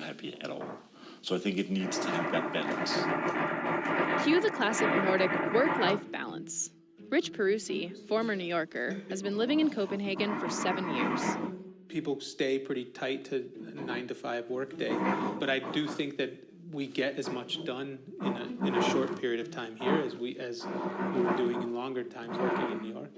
happy at all. So I think it needs to have that balance. Cue the classic Nordic work-life balance. Rich Perusi, former New Yorker, has been living in Copenhagen for 7 years. People stay pretty tight to a 9-to-5 workday, but I do think that we get as much done in a short period of time here as we were doing in longer times working in New York.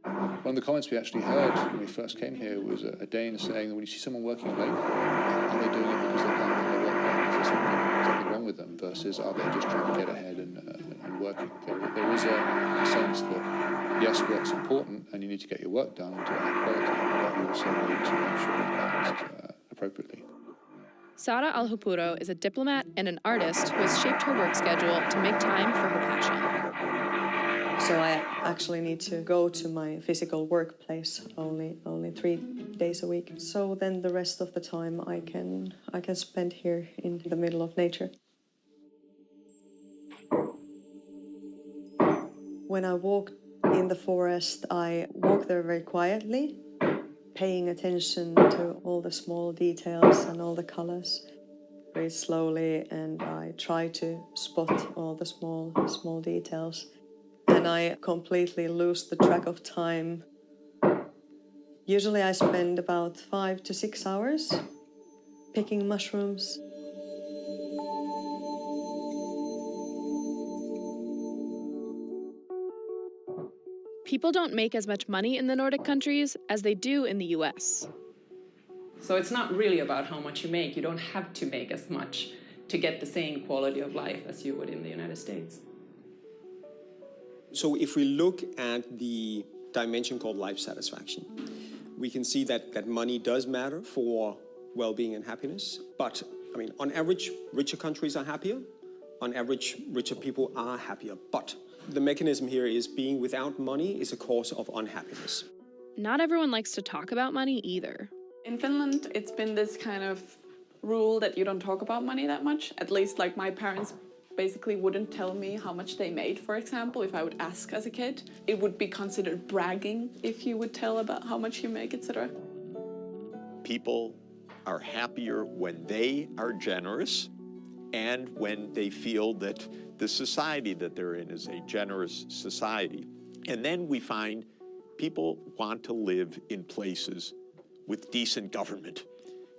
One of the comments we actually heard when we first came here was a Dane saying that when you see someone working late, are they doing it because they're planning their work day? Is there something wrong with them versus are they just trying to get ahead and working? There is a sense that yes, work's important and you need to get your work done to have quality, but you also need to make sure it's balanced appropriately. Sara Alhupuro is a diplomat and an artist who has shaped her work schedule to make time for her passion. So I actually need to go to my physical workplace only 3 days a week. So then the rest of the time I can spend here in the middle of nature. When I walk in the forest, I walk there very quietly, paying attention to all the small details and all the colors very slowly, and I try to spot all the small details. And I completely lose the track of time. Usually I spend about 5 to 6 hours picking mushrooms. People don't make as much money in the Nordic countries as they do in the US. So it's not really about how much you make. You don't have to make as much to get the same quality of life as you would in the United States. So if we look at the dimension called life satisfaction, we can see that money does matter for well-being and happiness. But, I mean, on average, richer countries are happier. On average, richer people are happier. But the mechanism here is being without money is a cause of unhappiness. Not everyone likes to talk about money either. In Finland, it's been this kind of rule that you don't talk about money that much. At least, like, my parents basically wouldn't tell me how much they made, for example, if I would ask as a kid. It would be considered bragging if you would tell about how much you make, etc. People are happier when they are generous and when they feel that the society that they're in is a generous society. And then we find people want to live in places with decent government.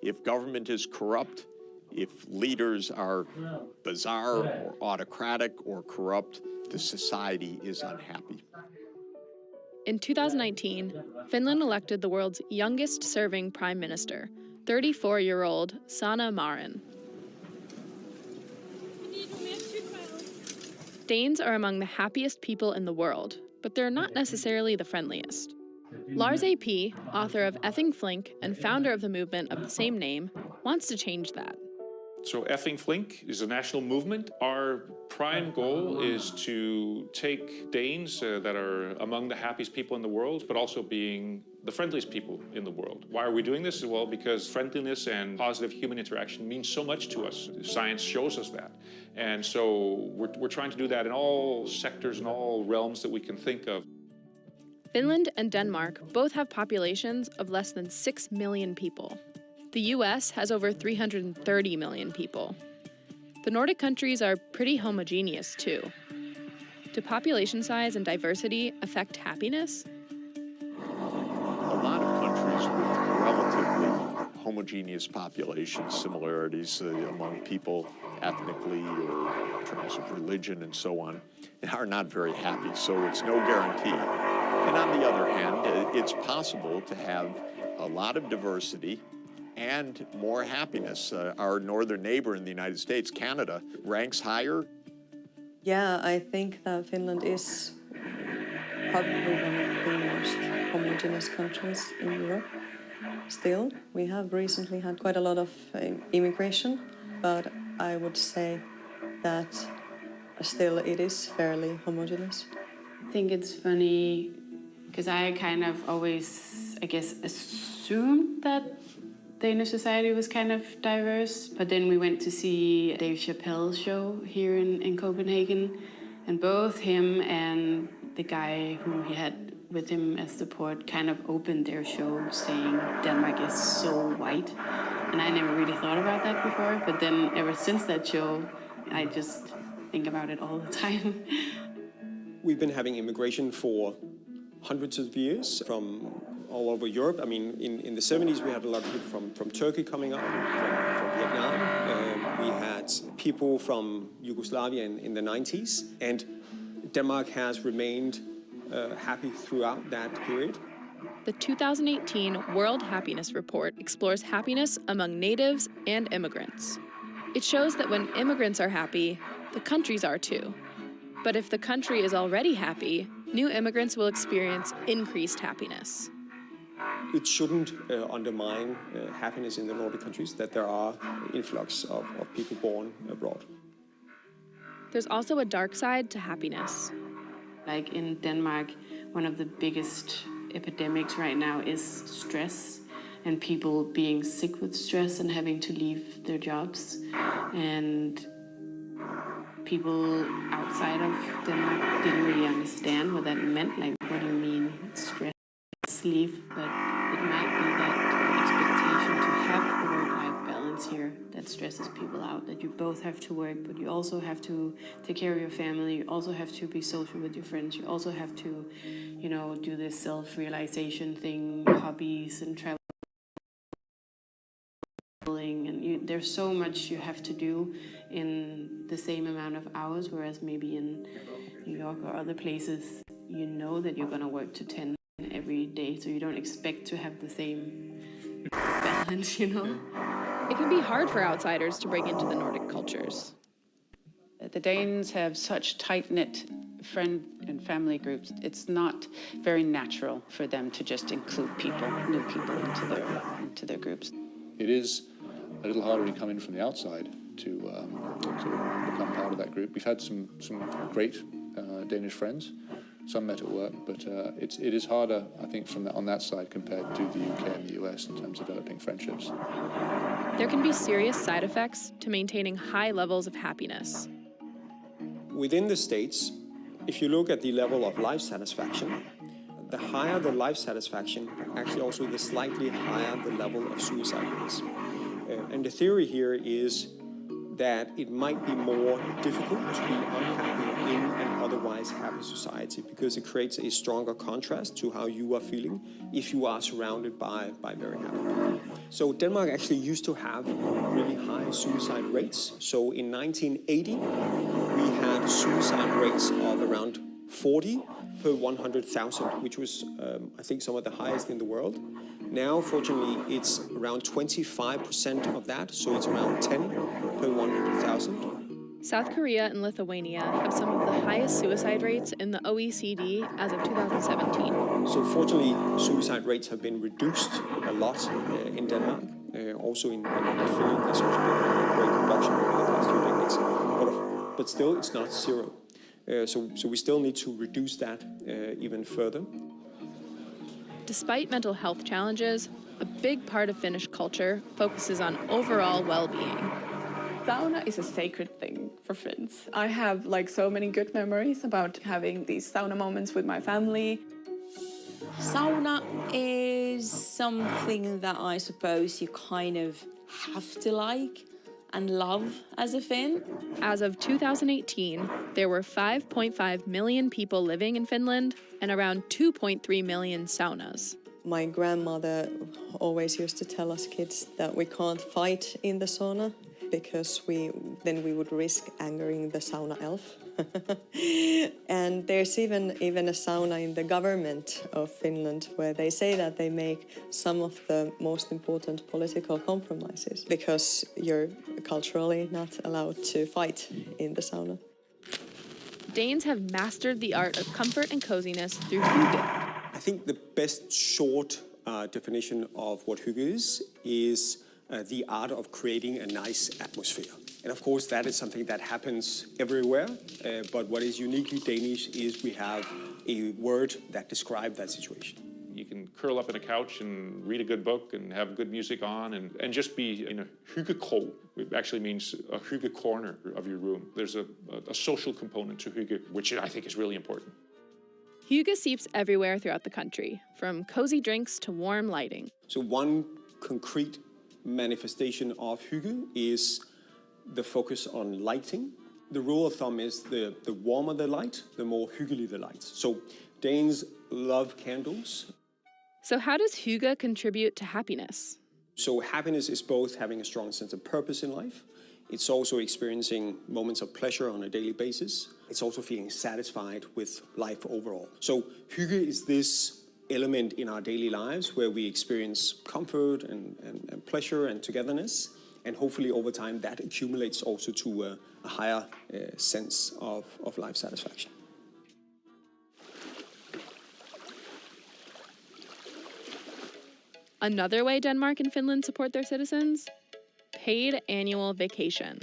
If government is corrupt, if leaders are bizarre or autocratic or corrupt, the society is unhappy. In 2019, Finland elected the world's youngest serving prime minister, 34-year-old Sanna Marin. Danes are among the happiest people in the world, but they're not necessarily the friendliest. Lars A.P., author of Effing Flink and founder of the movement of the same name, wants to change that. So Effing Flink is a national movement. Our prime goal is to take Danes that are among the happiest people in the world, but also being the friendliest people in the world. Why are we doing this? Well, because friendliness and positive human interaction means so much to us. Science shows us that. And so we're trying to do that in all sectors and all realms that we can think of. Finland and Denmark both have populations of less than 6 million people. The US has over 330 million people. The Nordic countries are pretty homogeneous, too. Do population size and diversity affect happiness? A lot of countries with relatively homogeneous populations, similarities among people ethnically or in terms of religion and so on, are not very happy, so it's no guarantee. And on the other hand, it's possible to have a lot of diversity and more happiness. Our northern neighbor in the United States, Canada, ranks higher. Yeah, I think that Finland is probably one of the most homogeneous countries in Europe. Still, we have recently had quite a lot of immigration, but I would say that still it is fairly homogeneous. I think it's funny because I kind of always, I guess, assumed that Danish society was kind of diverse, but then we went to see Dave Chappelle's show here in Copenhagen, and both him and the guy who he had with him as support kind of opened their show saying Denmark is so white. And I never really thought about that before, but then ever since that show, I just think about it all the time. We've been having immigration for hundreds of years from all over Europe. I mean, in the 70s, we had a lot of people from Turkey coming up, from Vietnam. We had people from Yugoslavia in the 90s. And Denmark has remained happy throughout that period. The 2018 World Happiness Report explores happiness among natives and immigrants. It shows that when immigrants are happy, the countries are too. But if the country is already happy, new immigrants will experience increased happiness. It shouldn't undermine happiness in the Nordic countries that there are influx of people born abroad. There's also a dark side to happiness. Like in Denmark, one of the biggest epidemics right now is stress and people being sick with stress and having to leave their jobs. And people outside of Denmark didn't really understand what that meant. Like, what do you mean stress, leave? But it might be that expectation to have a work-life balance here that stresses people out, that you both have to work, but you also have to take care of your family, you also have to be social with your friends, you also have to, you know, do this self-realization thing, hobbies and traveling, and there's so much you have to do in the same amount of hours, whereas maybe in New York or other places, you know that you're going to work to 10 every day, so you don't expect to have the same balance, you know? It can be hard for outsiders to break into the Nordic cultures. The Danes have such tight-knit friend and family groups. It's not very natural for them to just include people, new people into their groups. It is a little harder to come in from the outside to become part of that group. We've had some great Danish friends, some met at work, but it is harder, I think, on that side compared to the UK and the US in terms of developing friendships. There can be serious side effects to maintaining high levels of happiness. Within the States, if you look at the level of life satisfaction, the higher the life satisfaction, actually also the slightly higher the level of suicide rates. And the theory here is that it might be more difficult to be unhappy in an otherwise happy society because it creates a stronger contrast to how you are feeling if you are surrounded by very happy people. So Denmark actually used to have really high suicide rates. So in 1980, we had suicide rates of around 40 per 100,000, which was, I think, some of the highest in the world. Now, fortunately, it's around 25% of that, so it's around 10 per 100,000. South Korea and Lithuania have some of the highest suicide rates in the OECD as of 2017. So fortunately, suicide rates have been reduced a lot in Denmark. Also in Finland, there's also been a great reduction over the past few decades. But still, it's not zero. So we still need to reduce that even further. Despite mental health challenges, a big part of Finnish culture focuses on overall well-being. Sauna is a sacred thing for Finns. I have like so many good memories about having these sauna moments with my family. Sauna is something that I suppose you kind of have to like and love as a Finn. As of 2018, there were 5.5 million people living in Finland and around 2.3 million saunas. My grandmother always used to tell us kids that we can't fight in the sauna because then we would risk angering the sauna elf. And there's even a sauna in the government of Finland where they say that they make some of the most important political compromises because you're culturally not allowed to fight in the sauna. Danes have mastered the art of comfort and coziness through hygge. I think the best short definition of what hygge is the art of creating a nice atmosphere. And of course, that is something that happens everywhere. But what is uniquely Danish is we have a word that describes that situation. You can curl up in a couch and read a good book and have good music on and just be in a hyggekrog. It actually means a hygge corner of your room. There's a social component to hygge, which I think is really important. Hygge seeps everywhere throughout the country, from cozy drinks to warm lighting. So one concrete manifestation of hygge is the focus on lighting. The rule of thumb is the warmer the light, the more hyggelig the light. So Danes love candles. So how does hygge contribute to happiness? So happiness is both having a strong sense of purpose in life. It's also experiencing moments of pleasure on a daily basis. It's also feeling satisfied with life overall. So hygge is this element in our daily lives where we experience comfort and pleasure and togetherness. And hopefully over time that accumulates also to a higher sense of life satisfaction. Another way Denmark and Finland support their citizens? Paid annual vacation.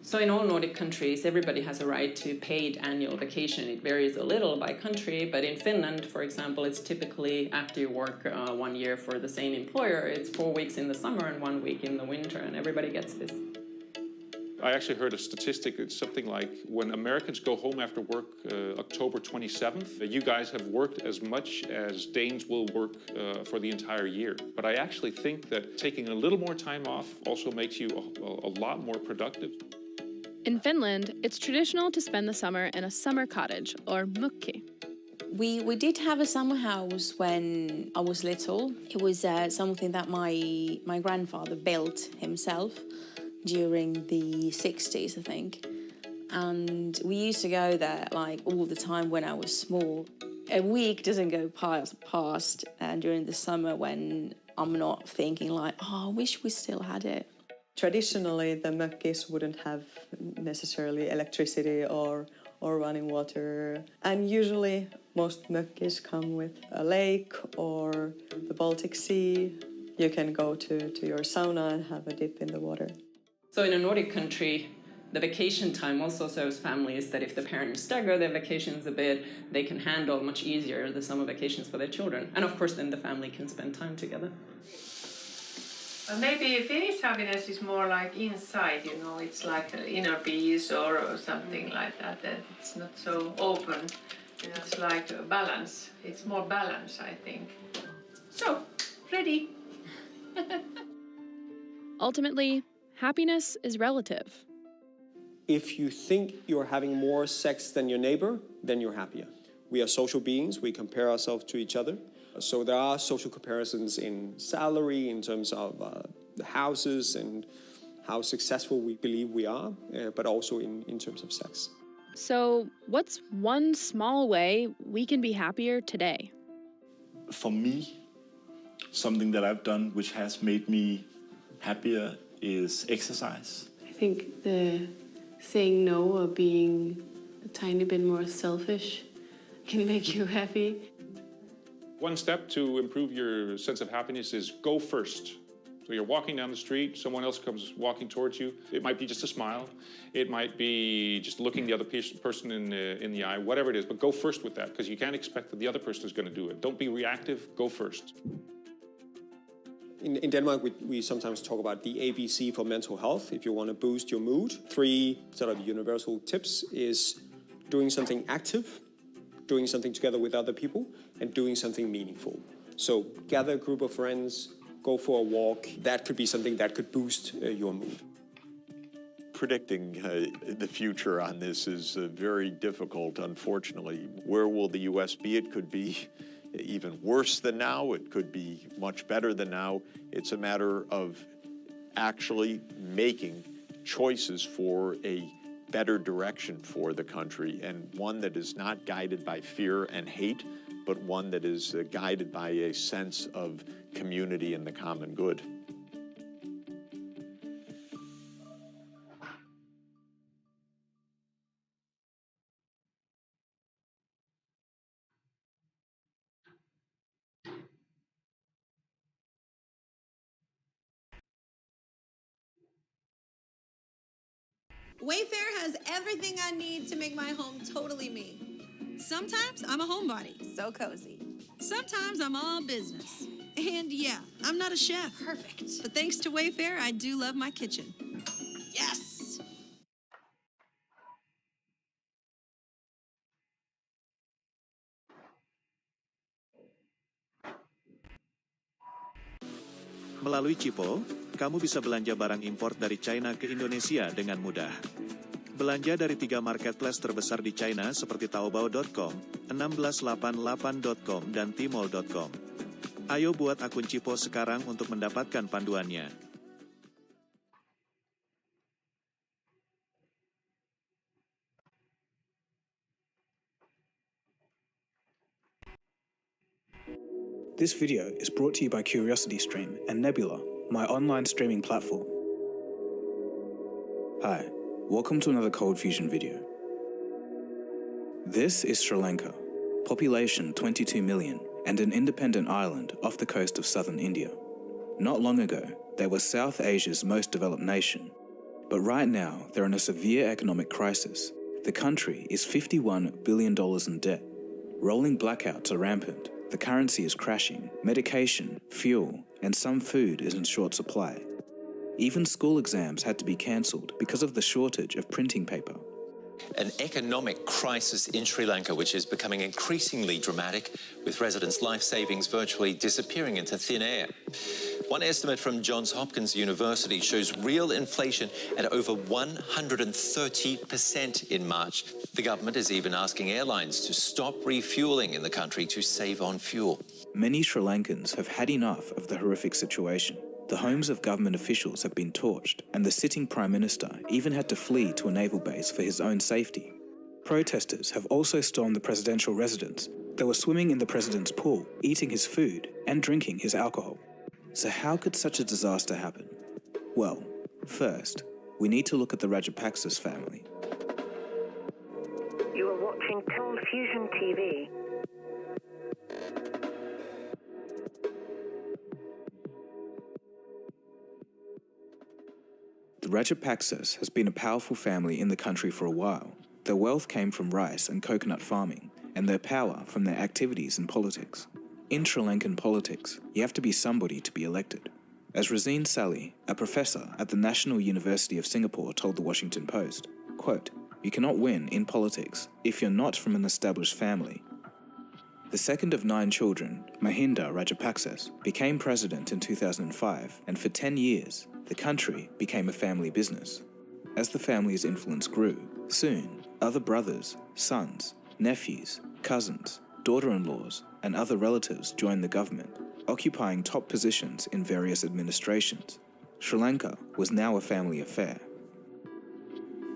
So in all Nordic countries, everybody has a right to paid annual vacation. It varies a little by country, but in Finland, for example, it's typically after you work 1 year for the same employer, it's 4 weeks in the summer and 1 week in the winter, and everybody gets this. I actually heard a statistic. It's something like when Americans go home after work October 27th, you guys have worked as much as Danes will work for the entire year. But I actually think that taking a little more time off also makes you a lot more productive. In Finland, it's traditional to spend the summer in a summer cottage, or mökki. We did have a summer house when I was little. It was something that my grandfather built himself during the 60s, I think. And we used to go there like all the time when I was small. A week doesn't go past during the summer when I'm not thinking like, oh, I wish we still had it. Traditionally, the mökkis wouldn't have necessarily electricity or running water. And usually most mökkis come with a lake or the Baltic Sea. You can go to your sauna and have a dip in the water. So in a Nordic country, the vacation time also serves families that if the parents stagger their vacations a bit, they can handle much easier the summer vacations for their children. And of course, then the family can spend time together. Maybe Finnish happiness is more like inside, you know, it's like inner peace or something like that, that it's not so open. It's like a balance. It's more balance, I think. So, ready. Ultimately, happiness is relative. If you think you're having more sex than your neighbor, then you're happier. We are social beings, we compare ourselves to each other. So there are social comparisons in salary, in terms of the houses and how successful we believe we are, but also in terms of sex. So, what's one small way we can be happier today? For me, something that I've done which has made me happier is exercise. I think the saying no or being a tiny bit more selfish can make you happy. One step to improve your sense of happiness is go first. So you're walking down the street, someone else comes walking towards you. It might be just a smile. It might be just looking the other person in the eye, whatever it is. But go first with that, because you can't expect that the other person is going to do it. Don't be reactive, go first. In Denmark, we sometimes talk about the ABC for mental health. If you want to boost your mood, 3 sort of universal tips is doing something active, doing something together with other people, and doing something meaningful. So gather a group of friends, go for a walk. That could be something that could boost your mood. Predicting the future on this is very difficult, unfortunately. Where will the U.S. be? It could be even worse than now. It could be much better than now. It's a matter of actually making choices for a better direction for the country, and one that is not guided by fear and hate, but one that is guided by a sense of community and the common good. Wayfair has everything I need to make my home totally me. Sometimes I'm a homebody. So cozy. Sometimes I'm all business. And yeah, I'm not a chef. Perfect. But thanks to Wayfair, I do love my kitchen. Yes! Melalui Cipo, kamu bisa belanja barang impor dari China ke Indonesia dengan mudah. Belanja dari 3 marketplace terbesar di China seperti Taobao.com, 1688.com, dan Tmall.com. Ayo buat akun Cipo sekarang untuk mendapatkan panduannya. This video is brought to you by CuriosityStream and Nebula, my online streaming platform. Hi, welcome to another Cold Fusion video. This is Sri Lanka, population 22 million and an independent island off the coast of southern India. Not long ago, they were South Asia's most developed nation, but right now they're in a severe economic crisis. The country is $51 billion in debt. Rolling blackouts are rampant. The currency is crashing, medication, fuel, and some food is in short supply. Even school exams had to be cancelled because of the shortage of printing paper. An economic crisis in Sri Lanka, which is becoming increasingly dramatic, with residents' life savings virtually disappearing into thin air. One estimate from Johns Hopkins University shows real inflation at over 130% in March. The government is even asking airlines to stop refueling in the country to save on fuel. Many Sri Lankans have had enough of the horrific situation. The homes of government officials have been torched, and the sitting Prime Minister even had to flee to a naval base for his own safety. Protesters have also stormed the presidential residence. They were swimming in the president's pool, eating his food, and drinking his alcohol. So how could such a disaster happen? Well, first, we need to look at the Rajapaksa family. You are watching Cold Fusion TV. The Rajapaksas has been a powerful family in the country for a while. Their wealth came from rice and coconut farming, and their power from their activities in politics. In Sri Lankan politics, you have to be somebody to be elected. As Razeen Sally, a professor at the National University of Singapore, told the Washington Post, quote, "You cannot win in politics if you're not from an established family." The second of 9 children, Mahinda Rajapaksa, became president in 2005, and for 10 years, the country became a family business. As the family's influence grew, soon, other brothers, sons, nephews, cousins, daughter-in-laws, and other relatives joined the government, occupying top positions in various administrations. Sri Lanka was now a family affair.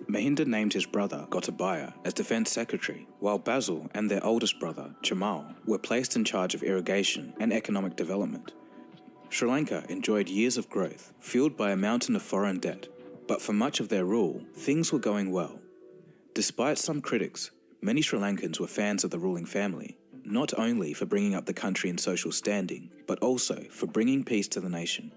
Mahinda named his brother Gotabaya as defense secretary, while Basil and their oldest brother, Jamal, were placed in charge of irrigation and economic development. Sri Lanka enjoyed years of growth, fueled by a mountain of foreign debt, but for much of their rule, things were going well. Despite some critics, many Sri Lankans were fans of the ruling family, not only for bringing up the country in social standing, but also for bringing peace to the nation.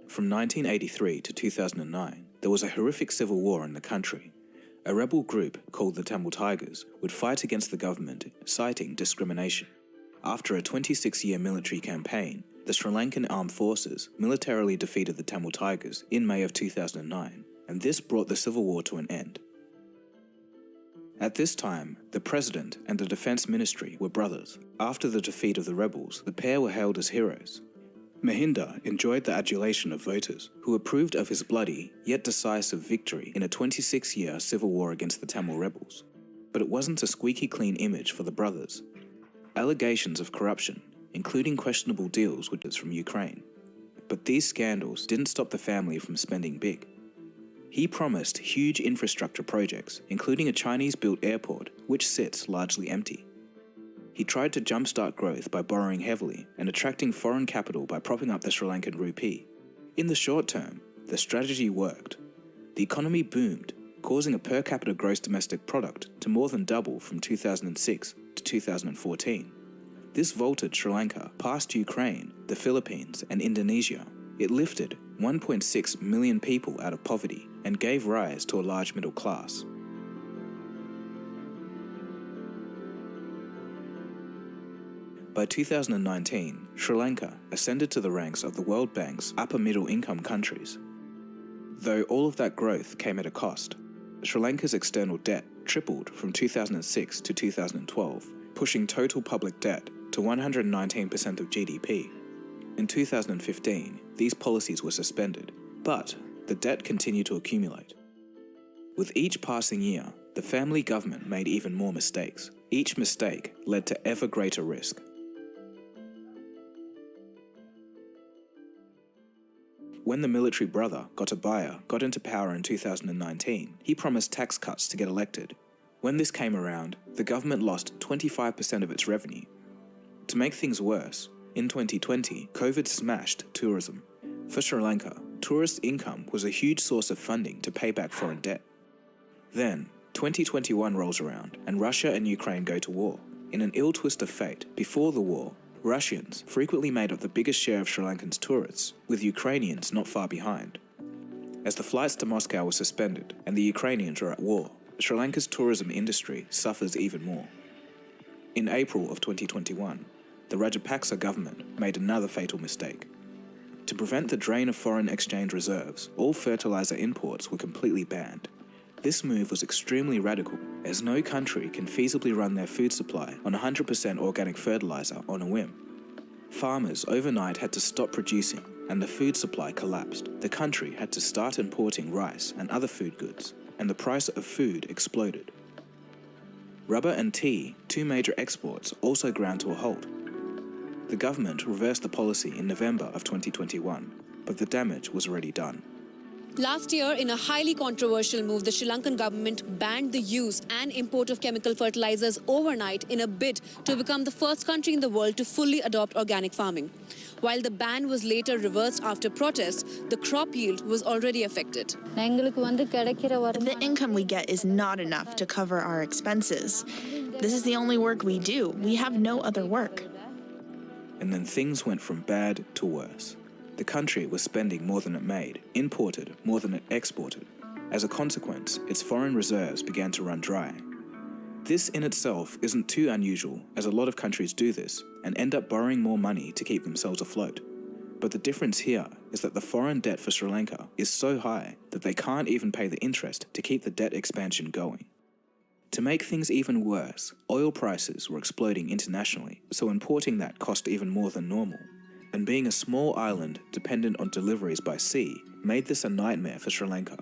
From 1983 to 2009, there was a horrific civil war in the country. A rebel group called the Tamil Tigers would fight against the government, citing discrimination. After a 26-year military campaign, the Sri Lankan Armed Forces militarily defeated the Tamil Tigers in May of 2009, and this brought the civil war to an end. At this time, the President and the Defense Ministry were brothers. After the defeat of the rebels, the pair were hailed as heroes. Mahinda enjoyed the adulation of voters, who approved of his bloody, yet decisive victory in a 26-year civil war against the Tamil rebels. But it wasn't a squeaky clean image for the brothers. Allegations of corruption, including questionable deals with us from Ukraine. But these scandals didn't stop the family from spending big. He promised huge infrastructure projects, including a Chinese-built airport, which sits largely empty. He tried to jumpstart growth by borrowing heavily and attracting foreign capital by propping up the Sri Lankan rupee. In the short term, the strategy worked. The economy boomed, causing a per capita gross domestic product to more than double from 2006 to 2014. This vaulted Sri Lanka past Ukraine, the Philippines, and Indonesia. It lifted 1.6 million people out of poverty and gave rise to a large middle class. By 2019, Sri Lanka ascended to the ranks of the World Bank's upper middle income countries. Though all of that growth came at a cost, Sri Lanka's external debt tripled from 2006 to 2012, pushing total public debt to 119% of GDP. In 2015, these policies were suspended, but the debt continued to accumulate. With each passing year, the family government made even more mistakes. Each mistake led to ever greater risk. When the military brother, Gotabaya, got into power in 2019, he promised tax cuts to get elected. When this came around, the government lost 25% of its revenue. To make things worse, in 2020, COVID smashed tourism. For Sri Lanka, tourist income was a huge source of funding to pay back foreign debt. Then, 2021 rolls around, and Russia and Ukraine go to war. In an ill twist of fate, before the war, Russians frequently made up the biggest share of Sri Lankans' tourists, with Ukrainians not far behind. As the flights to Moscow were suspended and the Ukrainians are at war, Sri Lanka's tourism industry suffers even more. In April of 2021, the Rajapaksa government made another fatal mistake. To prevent the drain of foreign exchange reserves, all fertilizer imports were completely banned. This move was extremely radical, as no country can feasibly run their food supply on 100% organic fertilizer on a whim. Farmers overnight had to stop producing, and the food supply collapsed. The country had to start importing rice and other food goods, and the price of food exploded. Rubber and tea, two major exports, also ground to a halt. The government reversed the policy in November of 2021, but the damage was already done. Last year, in a highly controversial move, the Sri Lankan government banned the use and import of chemical fertilizers overnight in a bid to become the first country in the world to fully adopt organic farming. While the ban was later reversed after protests, the crop yield was already affected. The income we get is not enough to cover our expenses. This is the only work we do. We have no other work. And then things went from bad to worse. The country was spending more than it made, imported more than it exported. As a consequence, its foreign reserves began to run dry. This in itself isn't too unusual, as a lot of countries do this and end up borrowing more money to keep themselves afloat. But the difference here is that the foreign debt for Sri Lanka is so high that they can't even pay the interest to keep the debt expansion going. To make things even worse, oil prices were exploding internationally, so importing that cost even more than normal. And being a small island dependent on deliveries by sea made this a nightmare for Sri Lanka.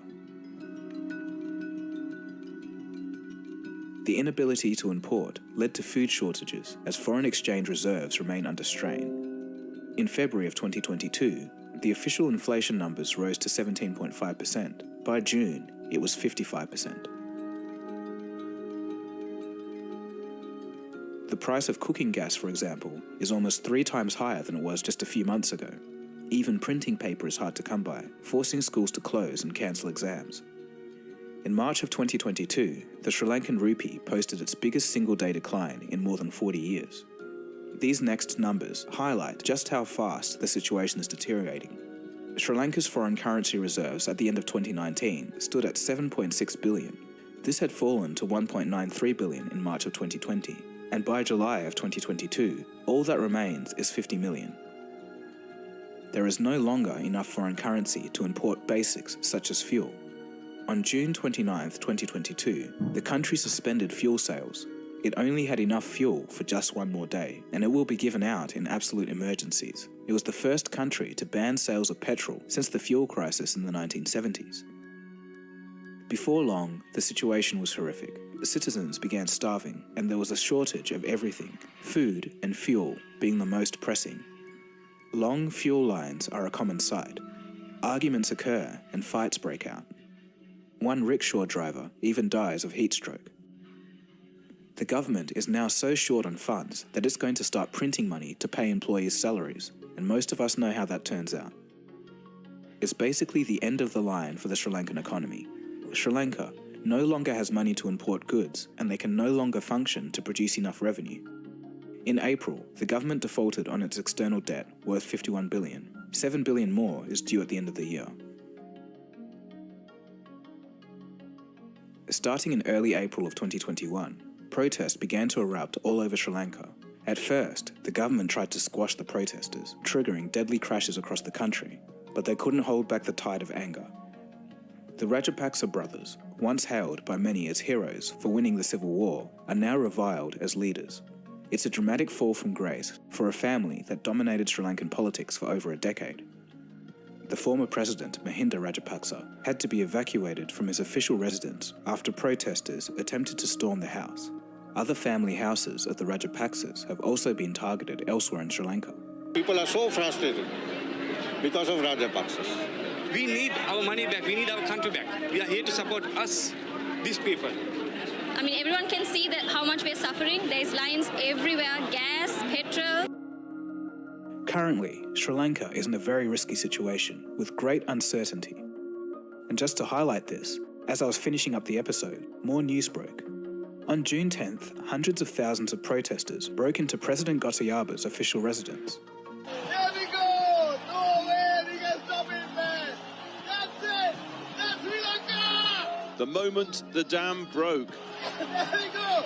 The inability to import led to food shortages as foreign exchange reserves remain under strain. In February of 2022, the official inflation numbers rose to 17.5%. By June, it was 55%. The price of cooking gas, for example, is almost 3 times higher than it was just a few months ago. Even printing paper is hard to come by, forcing schools to close and cancel exams. In March of 2022, the Sri Lankan rupee posted its biggest single-day decline in more than 40 years. These next numbers highlight just how fast the situation is deteriorating. Sri Lanka's foreign currency reserves at the end of 2019 stood at 7.6 billion. This had fallen to 1.93 billion in March of 2020. And by July of 2022, all that remains is 50 million. There is no longer enough foreign currency to import basics such as fuel. On June 29, 2022, the country suspended fuel sales. It only had enough fuel for just one more day, and it will be given out in absolute emergencies. It was the first country to ban sales of petrol since the fuel crisis in the 1970s. Before long, the situation was horrific. Citizens began starving, and there was a shortage of everything, food and fuel being the most pressing. Long fuel lines are a common sight. Arguments occur and fights break out. One rickshaw driver even dies of heat stroke. The government is now so short on funds that it's going to start printing money to pay employees' salaries, and most of us know how that turns out. It's basically the end of the line for the Sri Lankan economy. Sri Lanka no longer has money to import goods, and they can no longer function to produce enough revenue. In April, the government defaulted on its external debt worth 51 billion. 7 billion more is due at the end of the year. Starting in early April of 2021, protests began to erupt all over Sri Lanka. At first, the government tried to squash the protesters, triggering deadly crashes across the country, but they couldn't hold back the tide of anger. The Rajapaksa brothers, once hailed by many as heroes for winning the civil war, are now reviled as leaders. It's a dramatic fall from grace for a family that dominated Sri Lankan politics for over a decade. The former president, Mahinda Rajapaksa, had to be evacuated from his official residence after protesters attempted to storm the house. Other family houses of the Rajapaksas have also been targeted elsewhere in Sri Lanka. People are so frustrated because of Rajapaksas. We need our money back. We need our country back. We are here to support us, these people. I mean, everyone can see that how much we're suffering. There's lines everywhere, gas, petrol. Currently, Sri Lanka is in a very risky situation with great uncertainty. And just to highlight this, as I was finishing up the episode, more news broke. On June 10th, hundreds of thousands of protesters broke into President Gotabaya's official residence. Here we go! No way! We can stop it, man! That's it! That's Sri Lanka! The moment the dam broke, There we go!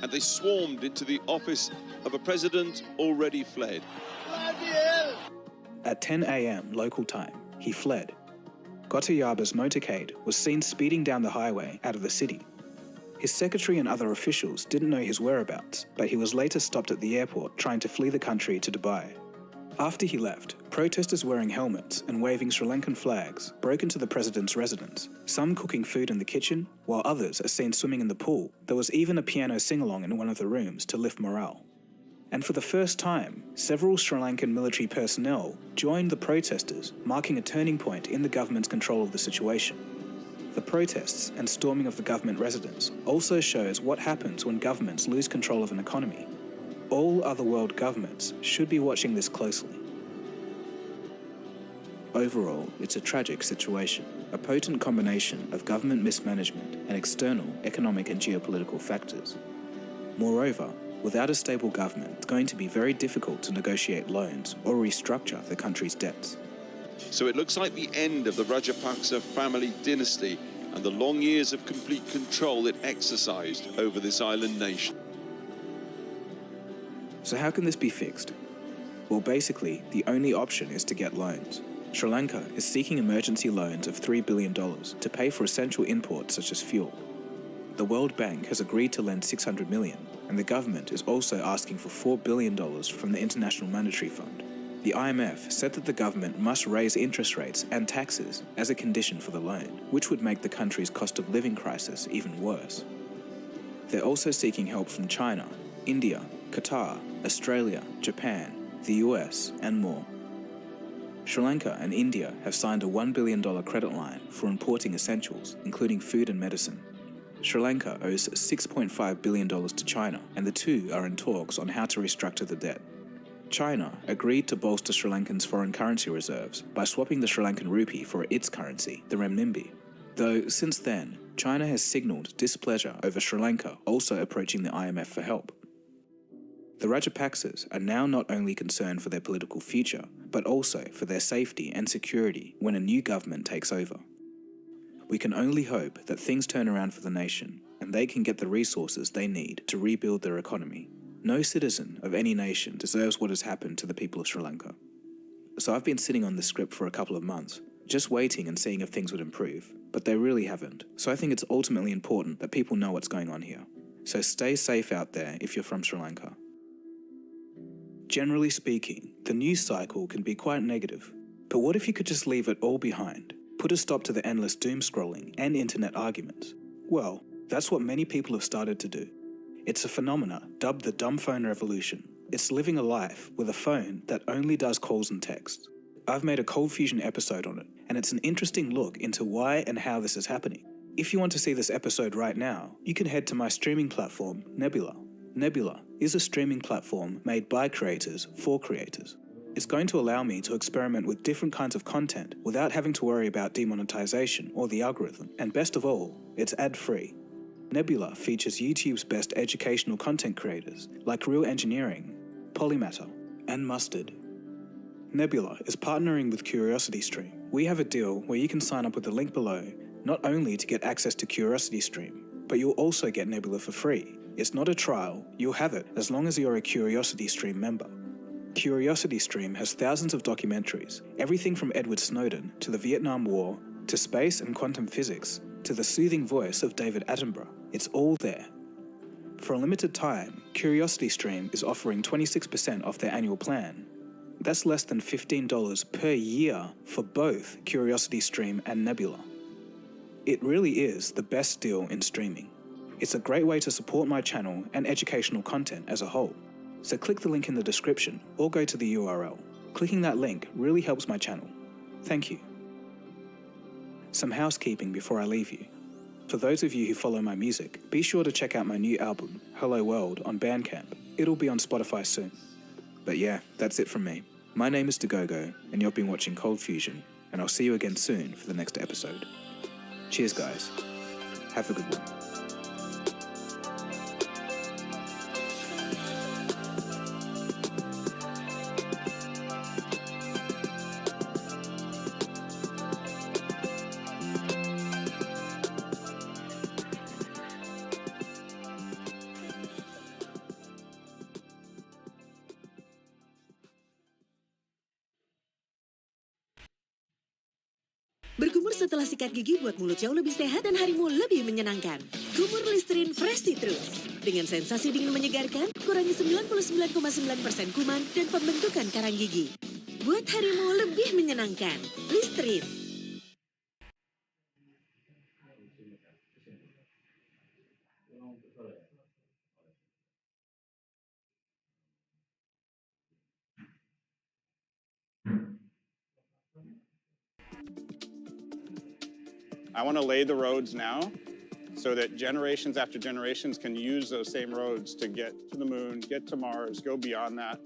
and they swarmed into the office of a president already fled. Bloody hell! At 10 a.m. local time, he fled. Gotabaya's motorcade was seen speeding down the highway out of the city. His secretary and other officials didn't know his whereabouts, but he was later stopped at the airport trying to flee the country to Dubai. After he left, protesters wearing helmets and waving Sri Lankan flags broke into the president's residence, some cooking food in the kitchen, while others are seen swimming in the pool. There was even a piano sing-along in one of the rooms to lift morale. And for the first time, several Sri Lankan military personnel joined the protesters, marking a turning point in the government's control of the situation. The protests and storming of the government residence also shows what happens when governments lose control of an economy. All other world governments should be watching this closely. Overall, it's a tragic situation, a potent combination of government mismanagement and external economic and geopolitical factors. Moreover, without a stable government, it's going to be very difficult to negotiate loans or restructure the country's debts. So it looks like the end of the Rajapaksa family dynasty and the long years of complete control it exercised over this island nation. So how can this be fixed? Well, basically, the only option is to get loans. Sri Lanka is seeking emergency loans of $3 billion to pay for essential imports such as fuel. The World Bank has agreed to lend $600 million, and the government is also asking for $4 billion from the International Monetary Fund. The IMF said that the government must raise interest rates and taxes as a condition for the loan, which would make the country's cost of living crisis even worse. They're also seeking help from China, India, Qatar, Australia, Japan, the US, and more. Sri Lanka and India have signed a $1 billion credit line for importing essentials, including food and medicine. Sri Lanka owes $6.5 billion to China, and the two are in talks on how to restructure the debt. China agreed to bolster Sri Lankan's foreign currency reserves by swapping the Sri Lankan rupee for its currency, the renminbi. Though since then, China has signalled displeasure over Sri Lanka also approaching the IMF for help. The Rajapaksas are now not only concerned for their political future, but also for their safety and security when a new government takes over. We can only hope that things turn around for the nation and they can get the resources they need to rebuild their economy. No citizen of any nation deserves what has happened to the people of Sri Lanka. So I've been sitting on this script for a couple of months, just waiting and seeing if things would improve, but they really haven't. So I think it's ultimately important that people know what's going on here. So stay safe out there if you're from Sri Lanka. Generally speaking, the news cycle can be quite negative, but what if you could just leave it all behind? Put a stop to the endless doom scrolling and internet arguments? Well, that's what many people have started to do. It's a phenomena dubbed the dumb phone revolution. It's living a life with a phone that only does calls and texts. I've made a Cold Fusion episode on it, and it's an interesting look into why and how this is happening. If you want to see this episode right now, you can head to my streaming platform, Nebula. Nebula is a streaming platform made by creators for creators. It's going to allow me to experiment with different kinds of content without having to worry about demonetization or the algorithm, and best of all, it's ad-free. Nebula features YouTube's best educational content creators like Real Engineering, Polymatter, and Mustard. Nebula is partnering with CuriosityStream. We have a deal where you can sign up with the link below, not only to get access to CuriosityStream, but you'll also get Nebula for free. It's not a trial, you'll have it as long as you're a CuriosityStream member. CuriosityStream has thousands of documentaries, everything from Edward Snowden to the Vietnam War, to space and quantum physics, to the soothing voice of David Attenborough. It's all there. For a limited time, CuriosityStream is offering 26% off their annual plan. That's less than $15 per year for both CuriosityStream and Nebula. It really is the best deal in streaming. It's a great way to support my channel and educational content as a whole. So click the link in the description or go to the URL. Clicking that link really helps my channel. Thank you. Some housekeeping before I leave you. For those of you who follow my music, be sure to check out my new album, Hello World, on Bandcamp. It'll be on Spotify soon. But yeah, that's it from me. My name is Dagogo, and you've been watching Cold Fusion, and I'll see you again soon for the next episode. Cheers, guys. Have a good one. Berkumur setelah sikat gigi buat mulut jauh lebih sehat dan harimu lebih menyenangkan. Kumur Listerine Fresh Citrus. Dengan sensasi dingin menyegarkan, kurangi 99,9% kuman dan pembentukan karang gigi. Buat harimu lebih menyenangkan. Listerine. I want to lay the roads now so that generations after generations can use those same roads to get to the moon, get to Mars, go beyond that.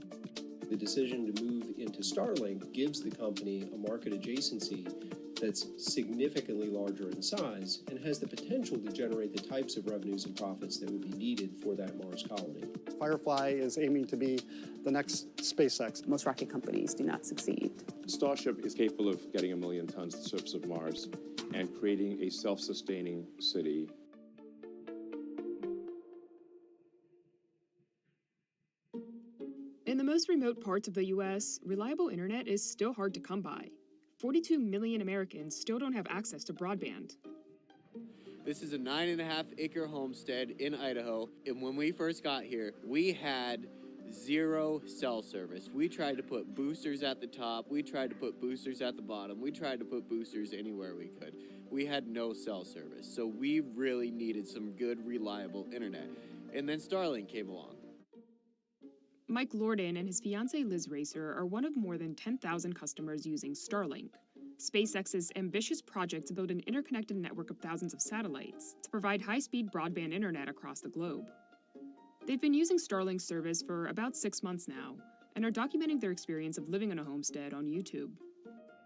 The decision to move into Starlink gives the company a market adjacency that's significantly larger in size and has the potential to generate the types of revenues and profits that would be needed for that Mars colony. Firefly is aiming to be the next SpaceX. Most rocket companies do not succeed. Starship is capable of getting 1 million tons to the surface of Mars and creating a self-sustaining city. In the most remote parts of the U.S., reliable internet is still hard to come by. 42 million Americans still don't have access to broadband. This is a 9.5-acre homestead in Idaho, and when we first got here, we had 0 cell service. We tried to put boosters at the top, we tried to put boosters at the bottom, we tried to put boosters anywhere we could. We had no cell service, so we really needed some good, reliable internet. And then Starlink came along. Mike Lorden and his fiancée Liz Racer are one of more than 10,000 customers using Starlink, SpaceX's ambitious project to build an interconnected network of thousands of satellites to provide high-speed broadband internet across the globe. They've been using Starlink's service for about 6 months now and are documenting their experience of living in a homestead on YouTube.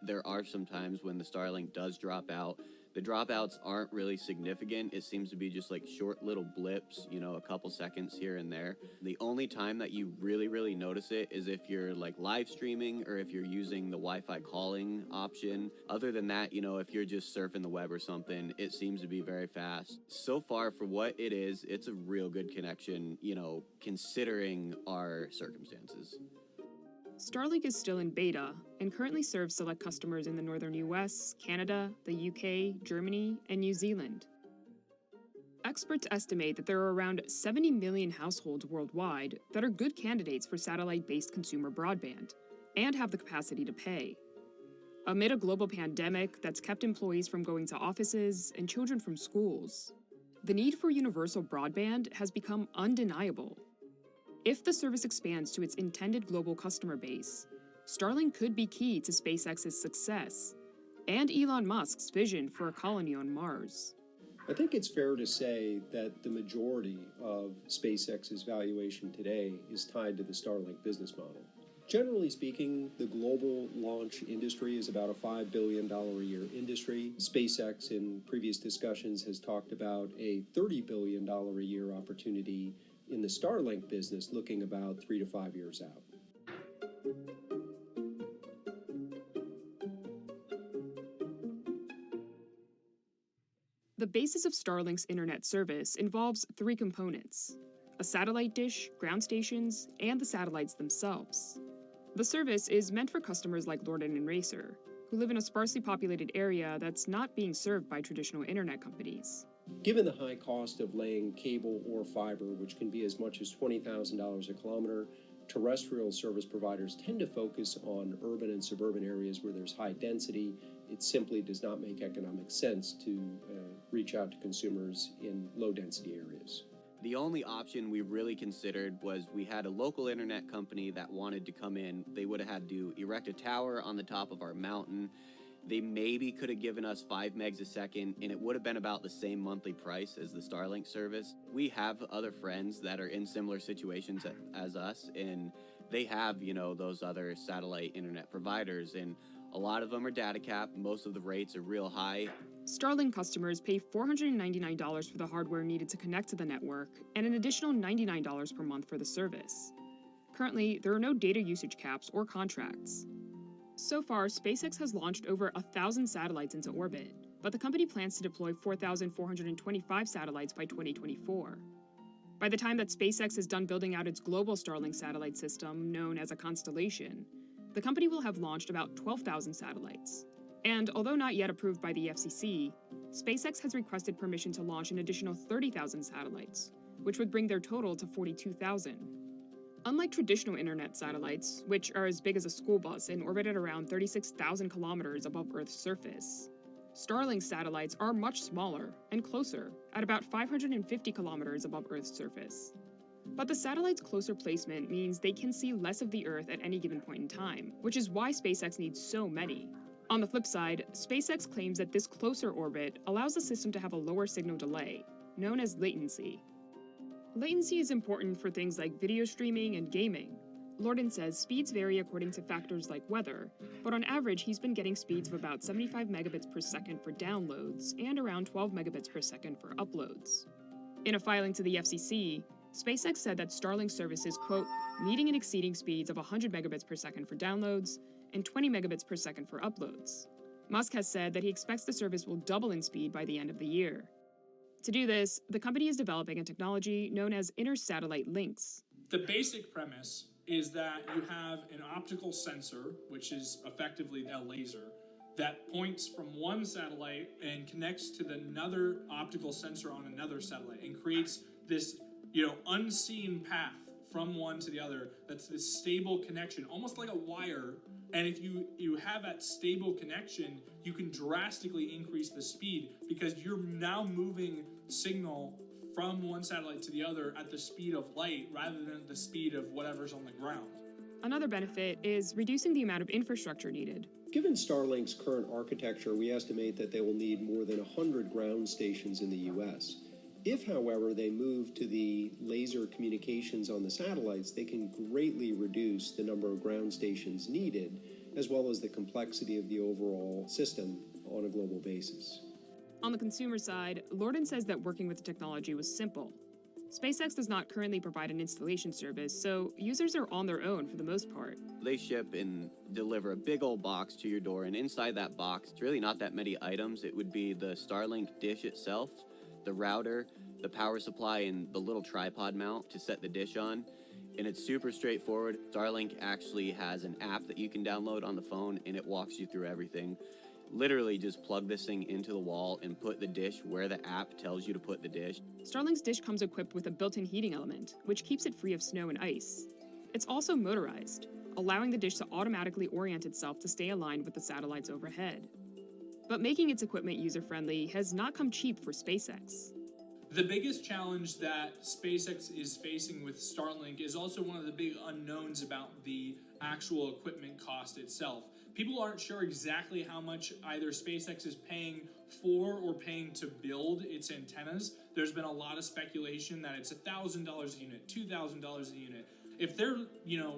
There are some times when the Starlink does drop out. The dropouts aren't really significant. It seems to be just like short little blips, you know, a couple seconds here and there. The only time that you really notice it is if you're like live streaming or if you're using the Wi-Fi calling option. Other than that, you know, if you're just surfing the web or something, it seems to be very fast. So far, for what it is, it's a real good connection, you know, considering our circumstances. Starlink is still in beta and currently serves select customers in the northern US, Canada, the UK, Germany, and New Zealand. Experts estimate that there are around 70 million households worldwide that are good candidates for satellite-based consumer broadband and have the capacity to pay. Amid a global pandemic that's kept employees from going to offices and children from schools, the need for universal broadband has become undeniable. If the service expands to its intended global customer base, Starlink could be key to SpaceX's success and Elon Musk's vision for a colony on Mars. I think it's fair to say that the majority of SpaceX's valuation today is tied to the Starlink business model. Generally speaking, the global launch industry is about a $5 billion a year industry. SpaceX, in previous discussions, has talked about a $30 billion a year opportunity in the Starlink business, looking about 3 to 5 years out. The basis of Starlink's internet service involves 3 components: a satellite dish, ground stations, and the satellites themselves. The service is meant for customers like Lorden and Racer, who live in a sparsely populated area that's not being served by traditional internet companies. Given the high cost of laying cable or fiber, which can be as much as $20,000 a kilometer, terrestrial service providers tend to focus on urban and suburban areas where there's high density. It simply does not make economic sense to reach out to consumers in low-density areas. The only option we really considered was we had a local internet company that wanted to come in. They would have had to erect a tower on the top of our mountain. They maybe could have given us 5 megs a second, and it would have been about the same monthly price as the Starlink service. We have other friends that are in similar situations as us, and they have, those other satellite internet providers, and a lot of them are data capped. Most of the rates are real high. Starlink customers pay $499 for the hardware needed to connect to the network, and an additional $99 per month for the service. Currently, there are no data usage caps or contracts. So far, SpaceX has launched over 1,000 satellites into orbit, but the company plans to deploy 4,425 satellites by 2024. By the time that SpaceX is done building out its global Starlink satellite system, known as a constellation, the company will have launched about 12,000 satellites. And although not yet approved by the FCC, SpaceX has requested permission to launch an additional 30,000 satellites, which would bring their total to 42,000. Unlike traditional internet satellites, which are as big as a school bus and orbit at around 36,000 kilometers above Earth's surface, Starlink satellites are much smaller and closer, at about 550 kilometers above Earth's surface. But the satellite's closer placement means they can see less of the Earth at any given point in time, which is why SpaceX needs so many. On the flip side, SpaceX claims that this closer orbit allows the system to have a lower signal delay, known as latency. Latency is important for things like video streaming and gaming. Lorden says speeds vary according to factors like weather, but on average he's been getting speeds of about 75 megabits per second for downloads and around 12 megabits per second for uploads. In a filing to the FCC, SpaceX said that Starlink services, quote, meeting and exceeding speeds of 100 megabits per second for downloads and 20 megabits per second for uploads. Musk has said that he expects the service will double in speed by the end of the year. To do this, the company is developing a technology known as inter-satellite links. The basic premise is that you have an optical sensor, which is effectively a laser, that points from one satellite and connects to another optical sensor on another satellite and creates this, unseen path from one to the other. That's this stable connection, almost like a wire. And if you have that stable connection, you can drastically increase the speed because you're now moving signal from one satellite to the other at the speed of light rather than the speed of whatever's on the ground. Another benefit is reducing the amount of infrastructure needed. Given Starlink's current architecture, we estimate that they will need more than 100 ground stations in the U.S. If, however, they move to the laser communications on the satellites, they can greatly reduce the number of ground stations needed, as well as the complexity of the overall system on a global basis. On the consumer side, Lorden says that working with the technology was simple. SpaceX does not currently provide an installation service, so users are on their own for the most part. They ship and deliver a big old box to your door, and inside that box, it's really not that many items. It would be the Starlink dish itself, the router, the power supply, and the little tripod mount to set the dish on. And it's super straightforward. Starlink actually has an app that you can download on the phone, and it walks you through everything. Literally just plug this thing into the wall and put the dish where the app tells you to put the dish. Starlink's dish comes equipped with a built-in heating element, which keeps it free of snow and ice. It's also motorized, allowing the dish to automatically orient itself to stay aligned with the satellites overhead. But making its equipment user-friendly has not come cheap for SpaceX. The biggest challenge that SpaceX is facing with Starlink is also one of the big unknowns about the actual equipment cost itself. People aren't sure exactly how much either SpaceX is paying for or paying to build its antennas. There's been a lot of speculation that it's $1,000 a unit, $2,000 a unit. If they're,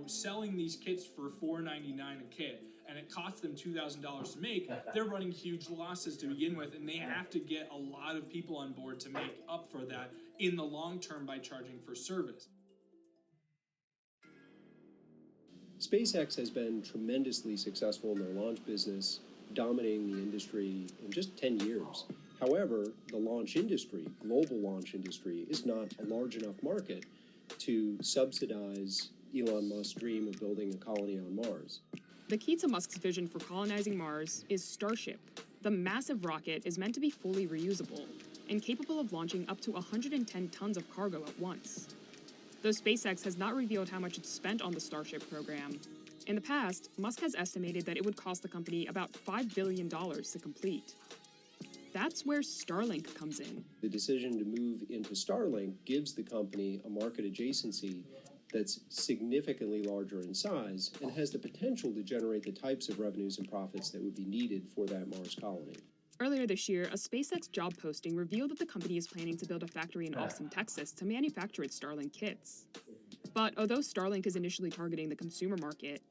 selling these kits for $499 a kit and it costs them $2,000 to make, they're running huge losses to begin with, and they have to get a lot of people on board to make up for that in the long term by charging for service. SpaceX has been tremendously successful in their launch business, dominating the industry in just 10 years. However, the launch industry, global launch industry, is not a large enough market to subsidize Elon Musk's dream of building a colony on Mars. The key to Musk's vision for colonizing Mars is Starship. The massive rocket is meant to be fully reusable. and capable of launching up to 110 tons of cargo at once. Though SpaceX has not revealed how much it's spent on the Starship program, in the past, Musk has estimated that it would cost the company about $5 billion to complete. That's where Starlink comes in. The decision to move into Starlink gives the company a market adjacency that's significantly larger in size and has the potential to generate the types of revenues and profits that would be needed for that Mars colony. Earlier this year, a SpaceX job posting revealed that the company is planning to build a factory in Austin, Texas to manufacture its Starlink kits. But although Starlink is initially targeting the consumer market,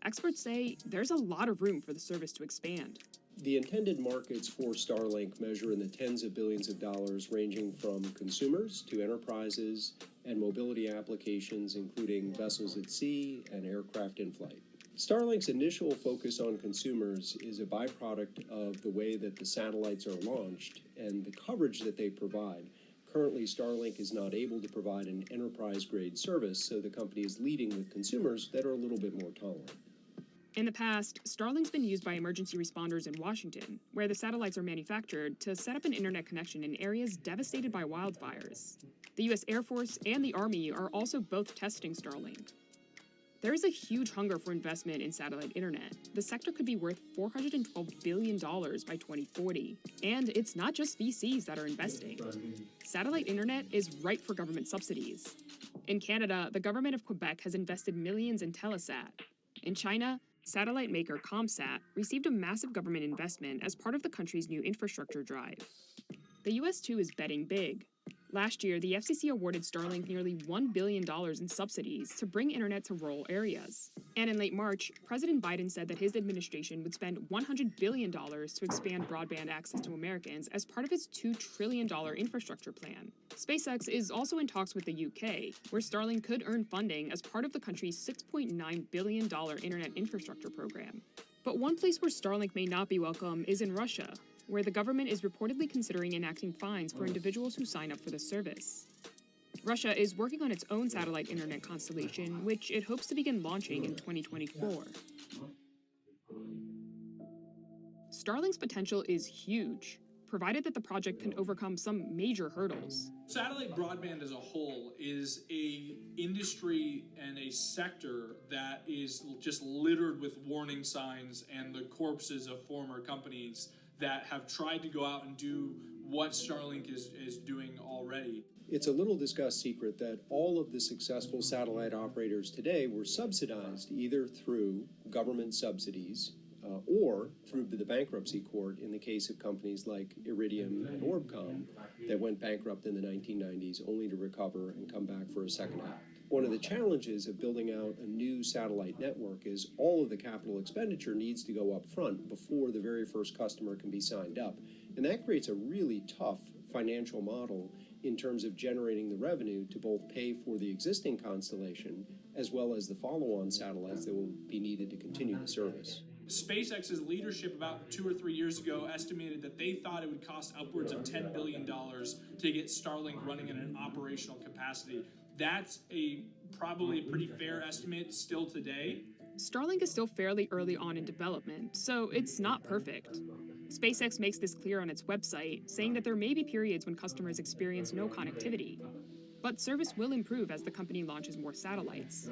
experts say there's a lot of room for the service to expand. The intended markets for Starlink measure in the tens of billions of dollars, ranging from consumers to enterprises and mobility applications, including vessels at sea and aircraft in flight. Starlink's initial focus on consumers is a byproduct of the way that the satellites are launched and the coverage that they provide. Currently, Starlink is not able to provide an enterprise-grade service, so the company is leading with consumers that are a little bit more tolerant. In the past, Starlink's been used by emergency responders in Washington, where the satellites are manufactured to set up an internet connection in areas devastated by wildfires. The U.S. Air Force and the Army are also both testing Starlink. There is a huge hunger for investment in satellite internet. The sector could be worth $412 billion by 2040. And it's not just VCs that are investing. Satellite internet is ripe for government subsidies. In Canada, the government of Quebec has invested millions in Telesat. In China, satellite maker ComSat received a massive government investment as part of the country's new infrastructure drive. The US, too, is betting big. Last year, the FCC awarded Starlink nearly $1 billion in subsidies to bring internet to rural areas. And in late March, President Biden said that his administration would spend $100 billion to expand broadband access to Americans as part of its $2 trillion infrastructure plan. SpaceX is also in talks with the UK, where Starlink could earn funding as part of the country's $6.9 billion internet infrastructure program. But one place where Starlink may not be welcome is in Russia, where the government is reportedly considering enacting fines for individuals who sign up for the service. Russia is working on its own satellite internet constellation, which it hopes to begin launching in 2024. Starlink's potential is huge, provided that the project can overcome some major hurdles. Satellite broadband as a whole is a industry and a sector that is just littered with warning signs and the corpses of former companies that have tried to go out and do what Starlink is doing already. It's a little discussed secret that all of the successful satellite operators today were subsidized either through government subsidies or through the bankruptcy court in the case of companies like Iridium and Orbcomm that went bankrupt in the 1990s only to recover and come back for a second act. One of the challenges of building out a new satellite network is all of the capital expenditure needs to go up front before the very first customer can be signed up. And that creates a really tough financial model in terms of generating the revenue to both pay for the existing constellation as well as the follow-on satellites that will be needed to continue the service. SpaceX's leadership about 2 or 3 years ago estimated that they thought it would cost upwards of $10 billion to get Starlink running in an operational capacity. That's probably a pretty fair estimate still today. Starlink is still fairly early on in development, so it's not perfect. SpaceX makes this clear on its website, saying that there may be periods when customers experience no connectivity. But service will improve as the company launches more satellites.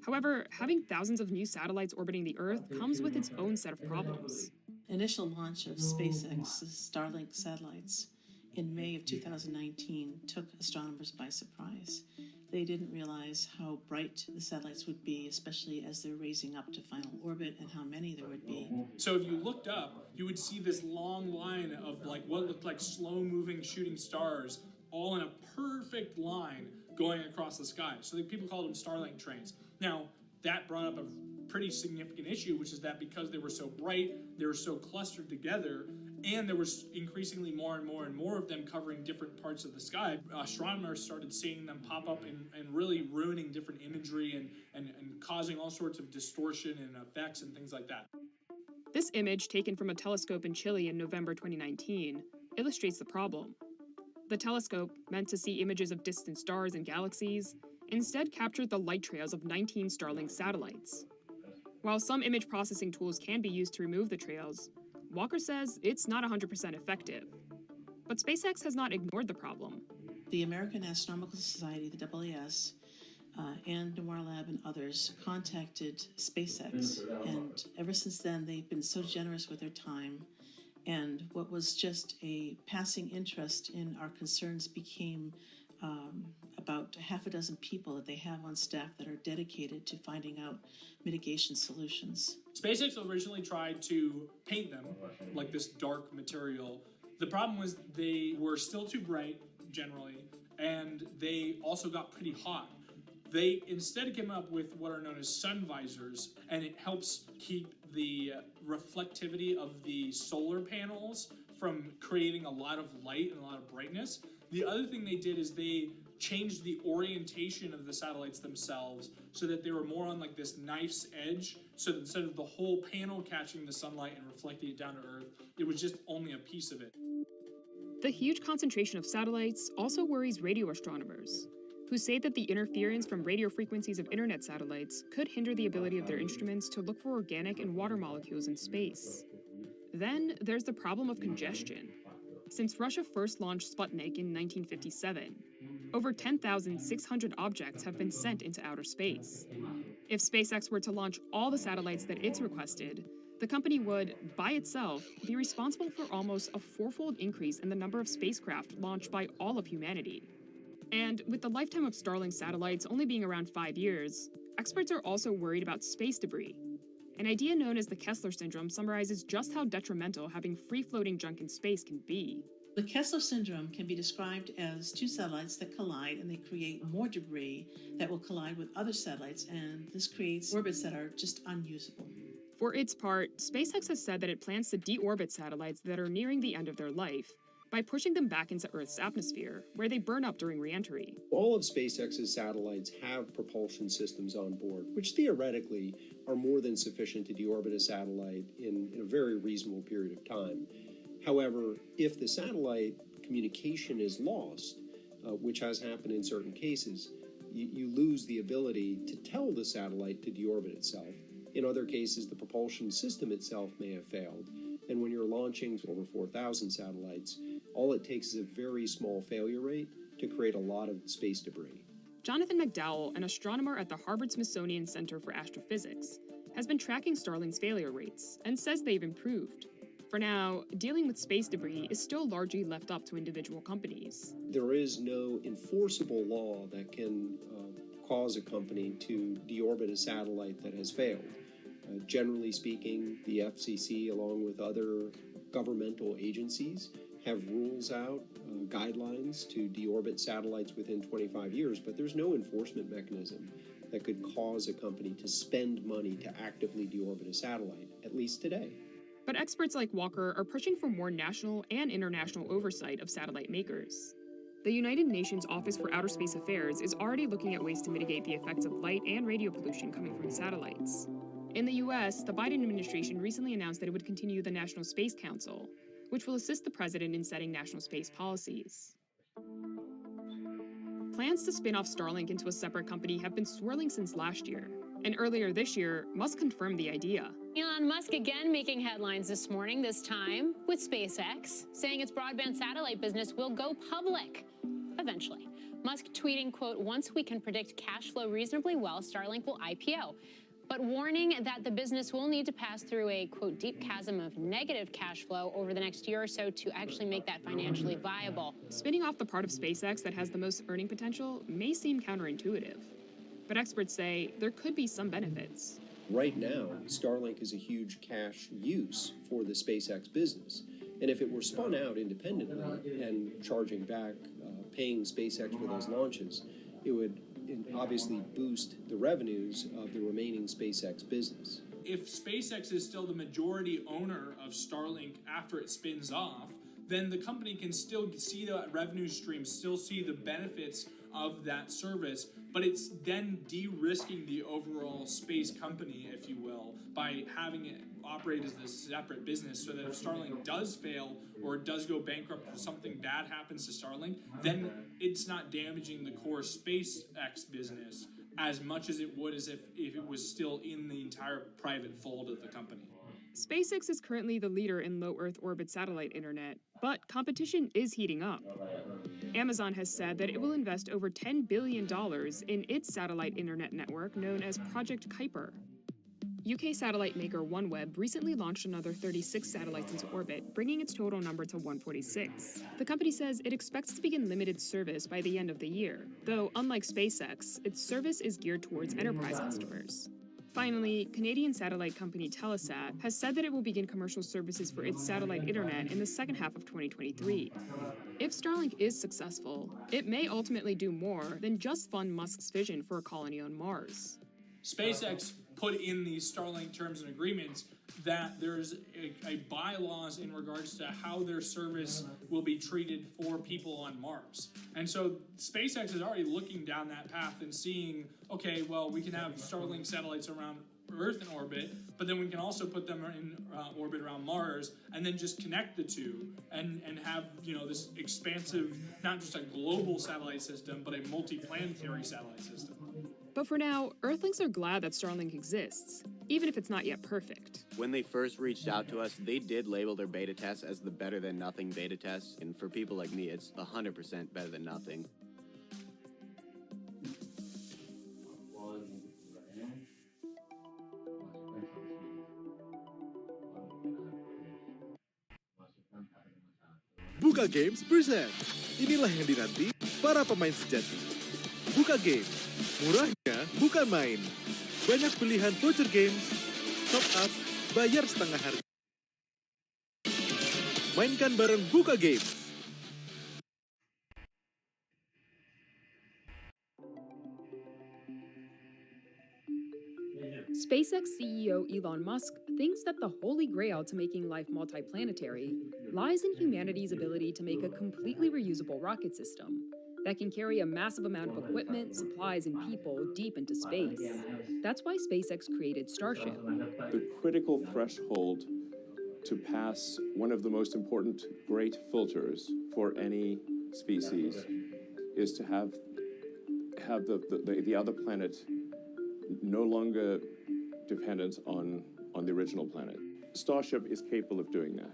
However, having thousands of new satellites orbiting the Earth comes with its own set of problems. Initial launch of SpaceX's Starlink satellites in May of 2019 took astronomers by surprise. They didn't realize how bright the satellites would be, especially as they're raising up to final orbit, and how many there would be. So if you looked up, you would see this long line of what looked like slow-moving shooting stars, all in a perfect line going across the sky. So people called them Starlink trains. Now, that brought up a pretty significant issue, which is that because they were so bright, they were so clustered together, and there was increasingly more and more of them covering different parts of the sky, astronomers started seeing them pop up and really ruining different imagery and causing all sorts of distortion and effects and things like that. This image, taken from a telescope in Chile in November 2019, illustrates the problem. The telescope, meant to see images of distant stars and galaxies, instead captured the light trails of 19 Starlink satellites. While some image processing tools can be used to remove the trails, Walker says it's not 100% effective. But SpaceX has not ignored the problem. The American Astronomical Society, the AAS, and Noir Lab and others contacted SpaceX, and ever since then they've been so generous with their time, and what was just a passing interest in our concerns became about half a dozen people that they have on staff that are dedicated to finding out mitigation solutions. SpaceX originally tried to paint them like this dark material. The problem was they were still too bright, generally, and they also got pretty hot. They instead came up with what are known as sun visors, and it helps keep the reflectivity of the solar panels from creating a lot of light and a lot of brightness. The other thing they did is they changed the orientation of the satellites themselves so that they were more on like this knife's edge, so that instead of the whole panel catching the sunlight and reflecting it down to Earth, it was just only a piece of it. The huge concentration of satellites also worries radio astronomers, who say that the interference from radio frequencies of internet satellites could hinder the ability of their instruments to look for organic and water molecules in space. Then there's the problem of congestion. Since Russia first launched Sputnik in 1957, over 10,600 objects have been sent into outer space. If SpaceX were to launch all the satellites that it's requested, the company would, by itself, be responsible for almost a fourfold increase in the number of spacecraft launched by all of humanity. And with the lifetime of Starlink satellites only being around 5 years, experts are also worried about space debris. An idea known as the Kessler syndrome summarizes just how detrimental having free-floating junk in space can be. The Kessler syndrome can be described as two satellites that collide and they create more debris that will collide with other satellites, and this creates orbits that are just unusable. For its part, SpaceX has said that it plans to deorbit satellites that are nearing the end of their life by pushing them back into Earth's atmosphere, where they burn up during re-entry. All of SpaceX's satellites have propulsion systems on board, which theoretically are more than sufficient to deorbit a satellite in a very reasonable period of time. However, if the satellite communication is lost, which has happened in certain cases, you lose the ability to tell the satellite to deorbit itself. In other cases, the propulsion system itself may have failed. And when you're launching over 4,000 satellites, all it takes is a very small failure rate to create a lot of space debris. Jonathan McDowell, an astronomer at the Harvard-Smithsonian Center for Astrophysics, has been tracking Starlink's failure rates and says they've improved. For now, dealing with space debris is still largely left up to individual companies. There is no enforceable law that can cause a company to deorbit a satellite that has failed. Generally speaking, the FCC, along with other governmental agencies, have rules out, guidelines to deorbit satellites within 25 years, but there's no enforcement mechanism that could cause a company to spend money to actively deorbit a satellite, at least today. But experts like Walker are pushing for more national and international oversight of satellite makers. The United Nations Office for Outer Space Affairs is already looking at ways to mitigate the effects of light and radio pollution coming from satellites. In the US, the Biden administration recently announced that it would continue the National Space Council, which will assist the president in setting national space policies. Plans to spin off Starlink into a separate company have been swirling since last year, and earlier this year, Musk confirmed the idea. Elon Musk again making headlines this morning, this time with SpaceX, saying its broadband satellite business will go public eventually. Musk tweeting, quote, "Once we can predict cash flow reasonably well, Starlink will IPO," but warning that the business will need to pass through a, quote, "deep chasm of negative cash flow over the next year or so to actually make that financially viable." Spinning off the part of SpaceX that has the most earning potential may seem counterintuitive, but experts say there could be some benefits. Right now, Starlink is a huge cash use for the SpaceX business. And if it were spun out independently and charging back, paying SpaceX for those launches, it would obviously boost the revenues of the remaining SpaceX business. If SpaceX is still the majority owner of Starlink after it spins off, then the company can still see that revenue stream, still see the benefits of that service, but it's then de-risking the overall space company, if you will, by having it operate as a separate business, so that if Starlink does fail or does go bankrupt or something bad happens to Starlink, then it's not damaging the core SpaceX business as much as it would as if it was still in the entire private fold of the company. SpaceX is currently the leader in low Earth orbit satellite internet, but competition is heating up. Amazon has said that it will invest over $10 billion in its satellite internet network known as Project Kuiper. UK satellite maker OneWeb recently launched another 36 satellites into orbit, bringing its total number to 146. The company says it expects to begin limited service by the end of the year, though unlike SpaceX, its service is geared towards enterprise customers. Finally, Canadian satellite company Telesat has said that it will begin commercial services for its satellite internet in the second half of 2023. If Starlink is successful, it may ultimately do more than just fund Musk's vision for a colony on Mars. SpaceX put in these Starlink terms and agreements that there's a bylaws in regards to how their service will be treated for people on Mars. And so SpaceX is already looking down that path and seeing, okay, well, we can have Starlink satellites around Earth in orbit, but then we can also put them in orbit around Mars and then just connect the two and have, this expansive, not just a global satellite system, but a multi-planetary satellite system. But for now, Earthlings are glad that Starlink exists, even if it's not yet perfect. When they first reached out to us, they did label their beta test as the better than nothing beta test, and for people like me, it's 100% better than nothing. Buka Games present. Inilah yang dinanti para pemain sejati. Buka Games, murahnya bukan main. Banyak pilihan voucher games, top up, bayar setengah harga. Mainkan bareng Buka Games. SpaceX CEO Elon Musk thinks that the holy grail to making life multiplanetary lies in humanity's ability to make a completely reusable rocket system that can carry a massive amount of equipment, supplies, and people deep into space. That's why SpaceX created Starship. The critical threshold to pass one of the most important great filters for any species is to have the other planet no longer dependent on the original planet. Starship is capable of doing that.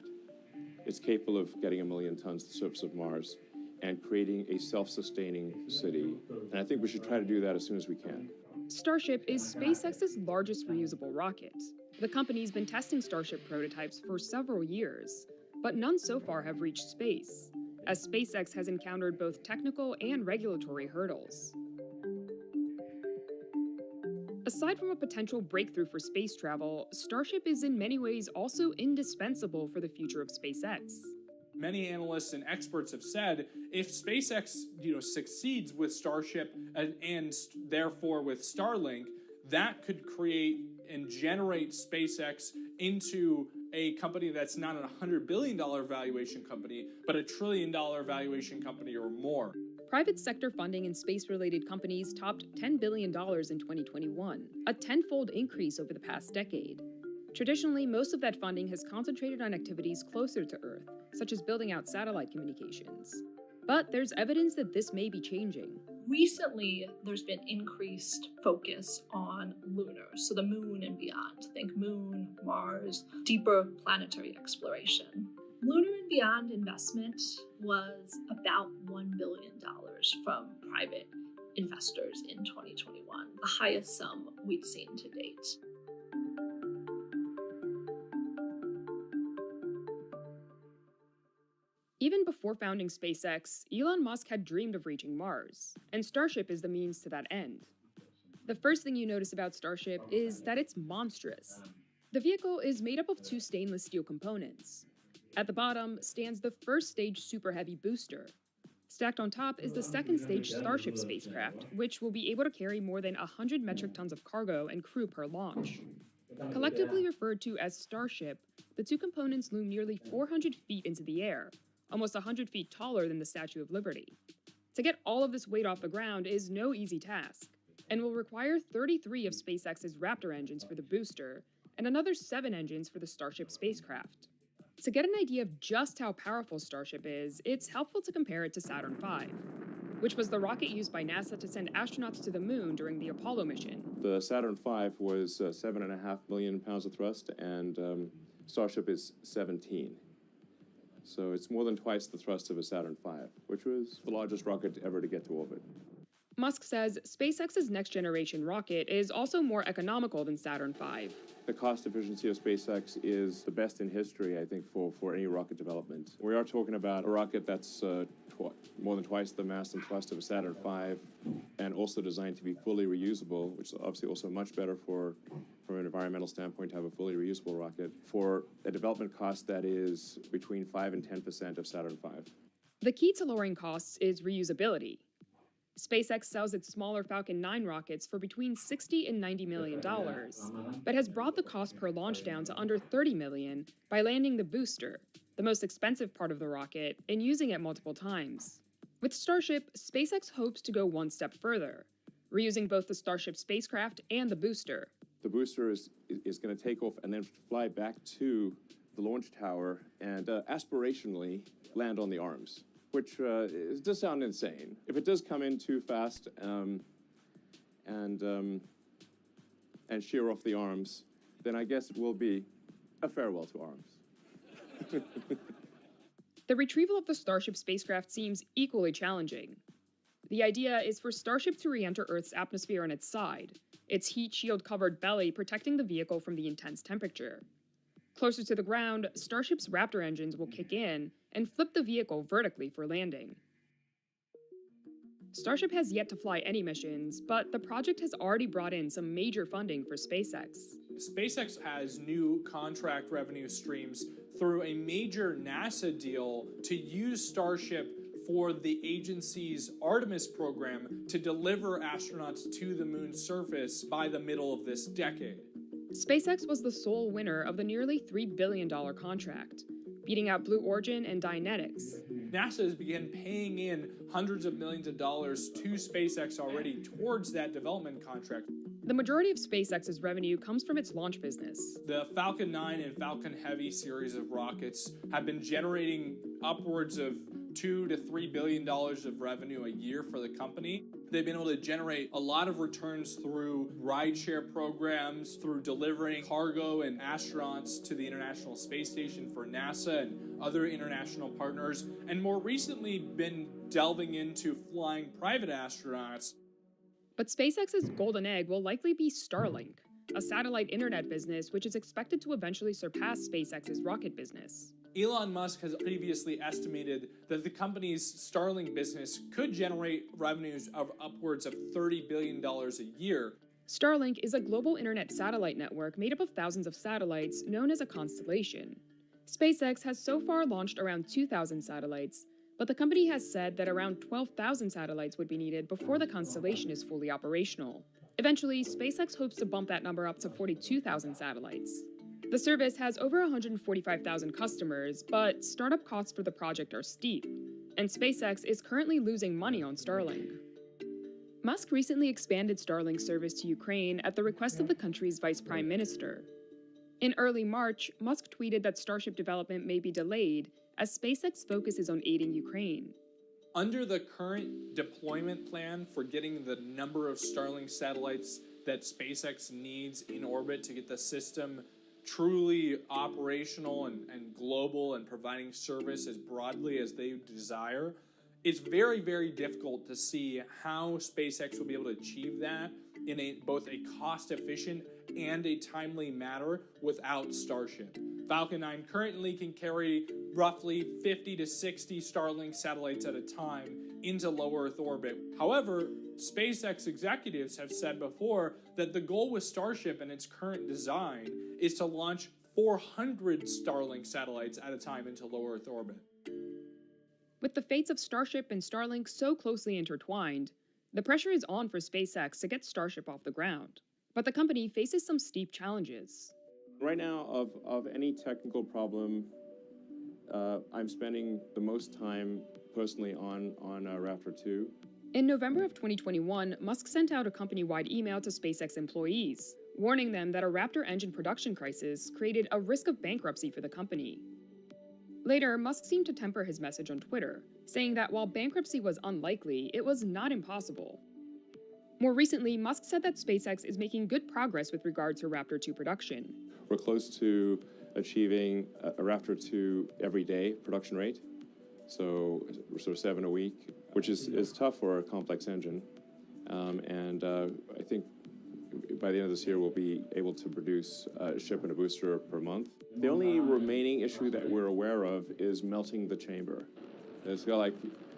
It's capable of getting 1 million tons to the surface of Mars and creating a self-sustaining city. And I think we should try to do that as soon as we can. Starship is SpaceX's largest reusable rocket. The company's been testing Starship prototypes for several years, but none so far have reached space, as SpaceX has encountered both technical and regulatory hurdles. Aside from a potential breakthrough for space travel, Starship is in many ways also indispensable for the future of SpaceX. Many analysts and experts have said if SpaceX, succeeds with Starship and therefore with Starlink, that could create and generate SpaceX into a company that's not a $100 billion valuation company, but $1 trillion valuation company or more. Private sector funding in space-related companies topped $10 billion in 2021, a tenfold increase over the past decade. Traditionally, most of that funding has concentrated on activities closer to Earth, such as building out satellite communications. But there's evidence that this may be changing. Recently, there's been increased focus on lunar, so the moon and beyond. Think moon, Mars, deeper planetary exploration. Lunar and beyond investment was about $1 billion from private investors in 2021, the highest sum we've seen to date. Even before founding SpaceX, Elon Musk had dreamed of reaching Mars, and Starship is the means to that end. The first thing you notice about Starship is that it's monstrous. The vehicle is made up of 2 stainless steel components. At the bottom stands the first stage Super Heavy booster. Stacked on top is the second stage Starship spacecraft, which will be able to carry more than 100 metric tons of cargo and crew per launch. Collectively referred to as Starship, the 2 components loom nearly 400 feet into the air, almost 100 feet taller than the Statue of Liberty. To get all of this weight off the ground is no easy task, and will require 33 of SpaceX's Raptor engines for the booster, and another 7 engines for the Starship spacecraft. To get an idea of just how powerful Starship is, it's helpful to compare it to Saturn V, which was the rocket used by NASA to send astronauts to the moon during the Apollo mission. The Saturn V was 7.5 million pounds of thrust and Starship is 17. So it's more than twice the thrust of a Saturn V, which was the largest rocket ever to get to orbit. Musk says SpaceX's next-generation rocket is also more economical than Saturn V. The cost efficiency of SpaceX is the best in history, I think, for any rocket development. We are talking about a rocket that's more than twice the mass and thrust of a Saturn V, and also designed to be fully reusable, which is obviously also much better from an environmental standpoint to have a fully reusable rocket, for a development cost that is between 5 and 10% of Saturn V. The key to lowering costs is reusability. SpaceX sells its smaller Falcon 9 rockets for between $60 and $90 million, but has brought the cost per launch down to under $30 million by landing the booster, the most expensive part of the rocket, and using it multiple times. With Starship, SpaceX hopes to go one step further, reusing both the Starship spacecraft and the booster. The booster is going to take off and then fly back to the launch tower and aspirationally land on the arms, which does sound insane. If it does come in too fast and shear off the arms, then I guess it will be a farewell to arms. The retrieval of the Starship spacecraft seems equally challenging. The idea is for Starship to re-enter Earth's atmosphere on its side, its heat shield-covered belly protecting the vehicle from the intense temperature. Closer to the ground, Starship's Raptor engines will kick in and flip the vehicle vertically for landing. Starship has yet to fly any missions, but the project has already brought in some major funding for SpaceX. SpaceX has new contract revenue streams through a major NASA deal to use Starship for the agency's Artemis program to deliver astronauts to the moon's surface by the middle of this decade. SpaceX was the sole winner of the nearly $3 billion contract, beating out Blue Origin and Dynetics. NASA has begun paying in hundreds of millions of dollars to SpaceX already towards that development contract. The majority of SpaceX's revenue comes from its launch business. The Falcon 9 and Falcon Heavy series of rockets have been generating upwards of $2 to $3 billion of revenue a year for the company. They've been able to generate a lot of returns through rideshare programs, through delivering cargo and astronauts to the International Space Station for NASA and other international partners, and more recently been delving into flying private astronauts. But SpaceX's golden egg will likely be Starlink, a satellite internet business which is expected to eventually surpass SpaceX's rocket business. Elon Musk has previously estimated that the company's Starlink business could generate revenues of upwards of $30 billion a year. Starlink is a global internet satellite network made up of thousands of satellites known as a constellation. SpaceX has so far launched around 2,000 satellites, but the company has said that around 12,000 satellites would be needed before the constellation is fully operational. Eventually, SpaceX hopes to bump that number up to 42,000 satellites. The service has over 145,000 customers, but startup costs for the project are steep, and SpaceX is currently losing money on Starlink. Musk recently expanded Starlink's service to Ukraine at the request of the country's vice prime minister. In early March, Musk tweeted that Starship development may be delayed as SpaceX focuses on aiding Ukraine. Under the current deployment plan for getting the number of Starlink satellites that SpaceX needs in orbit to get the system truly operational and global and providing service as broadly as they desire, it's very, very difficult to see how SpaceX will be able to achieve that in both a cost-efficient and a timely manner without Starship. Falcon 9 currently can carry roughly 50 to 60 Starlink satellites at a time into low Earth orbit. However, SpaceX executives have said before that the goal with Starship and its current design is to launch 400 Starlink satellites at a time into low Earth orbit. With the fates of Starship and Starlink so closely intertwined, the pressure is on for SpaceX to get Starship off the ground. But the company faces some steep challenges. Right now, of any technical problem, I'm spending the most time personally on Raptor 2. In November of 2021, Musk sent out a company-wide email to SpaceX employees, warning them that a Raptor engine production crisis created a risk of bankruptcy for the company. Later, Musk seemed to temper his message on Twitter, saying that while bankruptcy was unlikely, it was not impossible. More recently, Musk said that SpaceX is making good progress with regard to Raptor 2 production. We're close to achieving a Raptor 2 every day production rate, so sort of 7 a week, which is tough for a complex engine. I think by the end of this year, we'll be able to produce a ship and a booster per month. The only remaining issue that we're aware of is melting the chamber. It's got like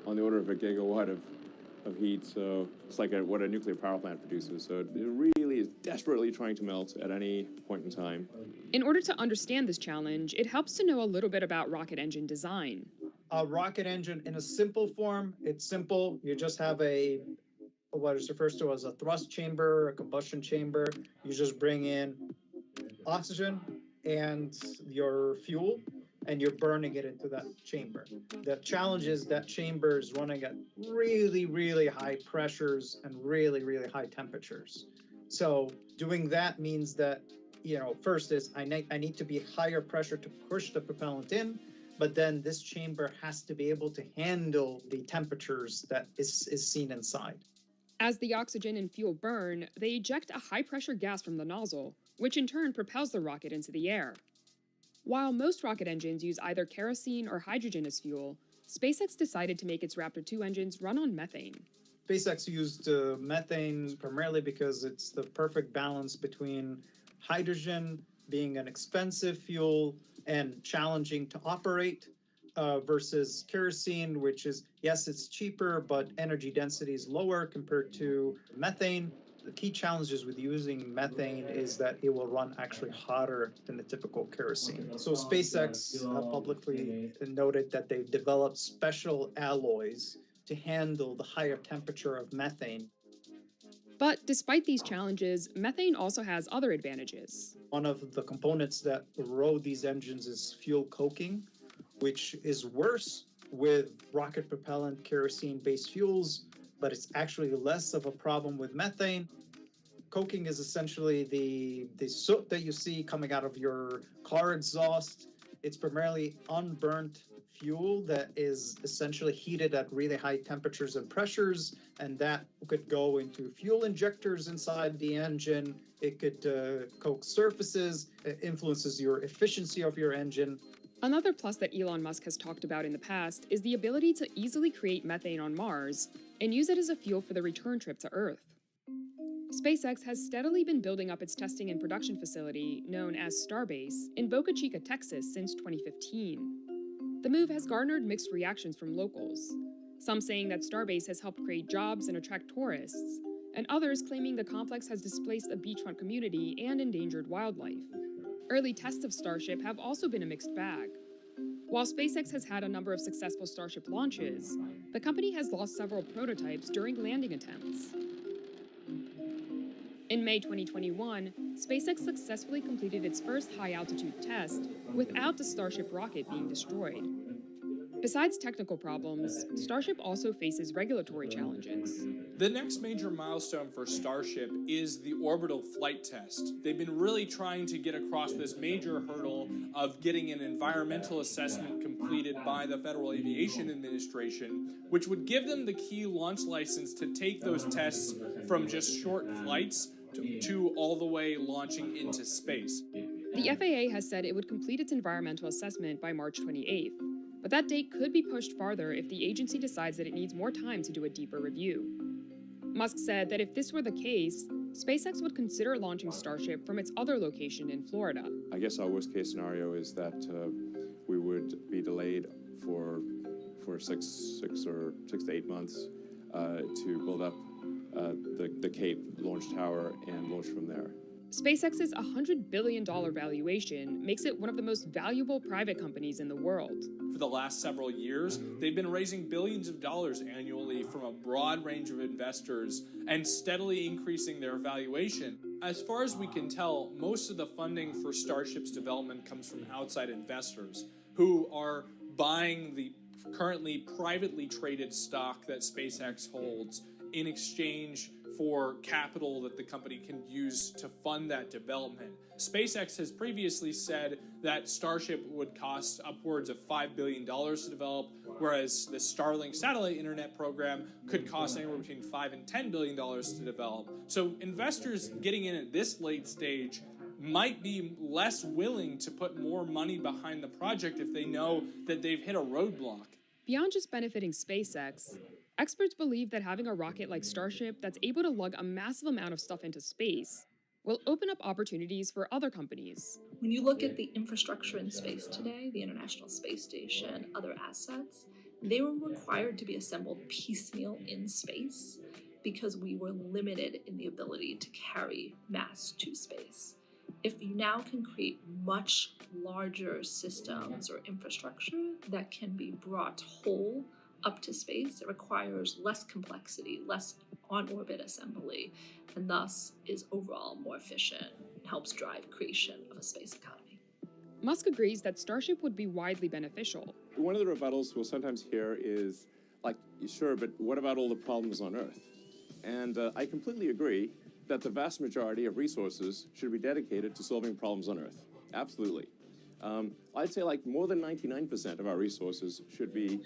on the order of a gigawatt of heat, so it's like what a nuclear power plant produces. So it really is desperately trying to melt at any point in time. In order to understand this challenge, it helps to know a little bit about rocket engine design. A rocket engine in a simple form, it's simple. You just have what is referred to as a thrust chamber, a combustion chamber. You just bring in oxygen and your fuel, and you're burning it into that chamber. The challenge is that chamber is running at really, really high pressures and really, really high temperatures. So doing that means that, first is I need to be higher pressure to push the propellant in, but then this chamber has to be able to handle the temperatures that is seen inside. As the oxygen and fuel burn, they eject a high-pressure gas from the nozzle, which in turn propels the rocket into the air. While most rocket engines use either kerosene or hydrogen as fuel, SpaceX decided to make its Raptor 2 engines run on methane. SpaceX used methane primarily because it's the perfect balance between hydrogen being an expensive fuel and challenging to operate, versus kerosene, which is, yes, it's cheaper, but energy density is lower compared to methane. The key challenges with using methane is that it will run actually hotter than the typical kerosene. So SpaceX publicly noted that they've developed special alloys to handle the higher temperature of methane. But despite these challenges, methane also has other advantages. One of the components that erode these engines is fuel coking, which is worse with rocket propellant kerosene-based fuels, but it's actually less of a problem with methane. Coking is essentially the soot that you see coming out of your car exhaust. It's primarily unburnt fuel that is essentially heated at really high temperatures and pressures, and that could go into fuel injectors inside the engine. It could coke surfaces. It influences your efficiency of your engine. Another plus that Elon Musk has talked about in the past is the ability to easily create methane on Mars and use it as a fuel for the return trip to Earth. SpaceX has steadily been building up its testing and production facility, known as Starbase, in Boca Chica, Texas, since 2015. The move has garnered mixed reactions from locals, some saying that Starbase has helped create jobs and attract tourists, and others claiming the complex has displaced a beachfront community and endangered wildlife. Early tests of Starship have also been a mixed bag. While SpaceX has had a number of successful Starship launches, the company has lost several prototypes during landing attempts. In May 2021, SpaceX successfully completed its first high-altitude test without the Starship rocket being destroyed. Besides technical problems, Starship also faces regulatory challenges. The next major milestone for Starship is the orbital flight test. They've been really trying to get across this major hurdle of getting an environmental assessment completed by the Federal Aviation Administration, which would give them the key launch license to take those tests from just short flights to all the way launching into space. The FAA has said it would complete its environmental assessment by March 28th. But that date could be pushed farther if the agency decides that it needs more time to do a deeper review. Musk said that if this were the case, SpaceX would consider launching Starship from its other location in Florida. I guess our worst case scenario is that we would be delayed for 6 to 8 months to build up the Cape launch tower and launch from there. SpaceX's $100 billion valuation makes it one of the most valuable private companies in the world. For the last several years, they've been raising billions of dollars annually from a broad range of investors and steadily increasing their valuation. As far as we can tell, most of the funding for Starship's development comes from outside investors who are buying the currently privately traded stock that SpaceX holds in exchange for capital that the company can use to fund that development. SpaceX has previously said that Starship would cost upwards of $5 billion to develop, whereas the Starlink satellite internet program could cost anywhere between $5 and $10 billion to develop. So investors getting in at this late stage might be less willing to put more money behind the project if they know that they've hit a roadblock. Beyond just benefiting SpaceX, experts believe that having a rocket like Starship that's able to lug a massive amount of stuff into space will open up opportunities for other companies. When you look at the infrastructure in space today, the International Space Station, other assets, they were required to be assembled piecemeal in space because we were limited in the ability to carry mass to space. If you now can create much larger systems or infrastructure that can be brought whole up to space, it requires less complexity, less on-orbit assembly, and thus is overall more efficient and helps drive creation of a space economy. Musk agrees that Starship would be widely beneficial. One of the rebuttals we'll sometimes hear is, like, sure, but what about all the problems on Earth? And I completely agree that the vast majority of resources should be dedicated to solving problems on Earth. Absolutely. I'd say like more than 99% of our resources should be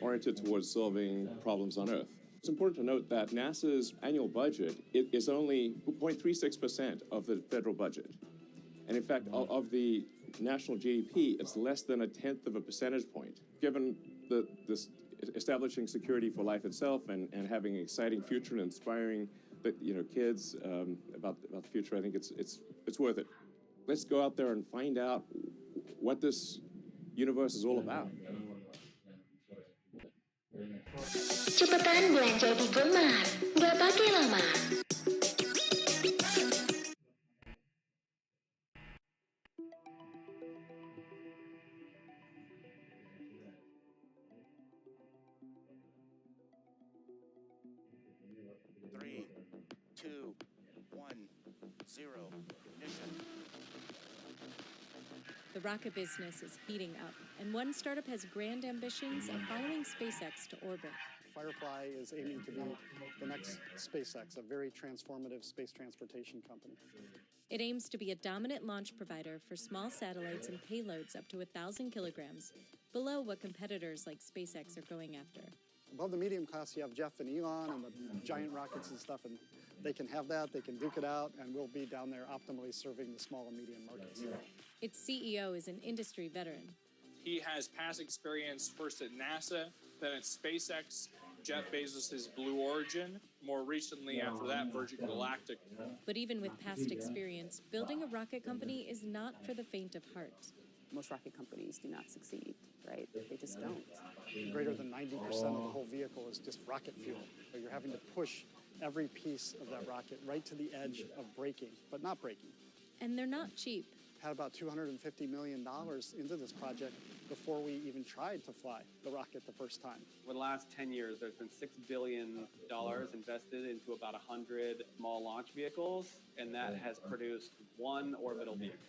oriented towards solving problems on Earth. It's important to note that NASA's annual budget is only 0.36% of the federal budget. And in fact, of the national GDP, it's less than 1/10 of a percentage point. Given this establishing security for life itself and having an exciting future and inspiring kids about the future, I think it's worth it. Let's go out there and find out what this universe is all about. Cepetan belanja di Gemar, nggak pakai lama. The rocket business is heating up, and one startup has grand ambitions of following SpaceX to orbit. Firefly is aiming to be the next SpaceX, a very transformative space transportation company. It aims to be a dominant launch provider for small satellites and payloads up to 1,000 kilograms, below what competitors like SpaceX are going after. Above the medium class, you have Jeff and Elon and the giant rockets and stuff, and they can have that, they can duke it out, and we'll be down there optimally serving the small and medium markets. Its CEO is an industry veteran. He has past experience first at NASA, then at SpaceX, Jeff Bezos' Blue Origin, more recently after that, Virgin Galactic. But even with past experience, building a rocket company is not for the faint of heart. Most rocket companies do not succeed, right? They just don't. Greater than 90% of the whole vehicle is just rocket fuel. So you're having to push every piece of that rocket right to the edge of braking, but not braking. And they're not cheap. Had about $250 million into this project before we even tried to fly the rocket the first time. Over the last 10 years, there's been $6 billion invested into about 100 small launch vehicles, and that has produced one orbital vehicle.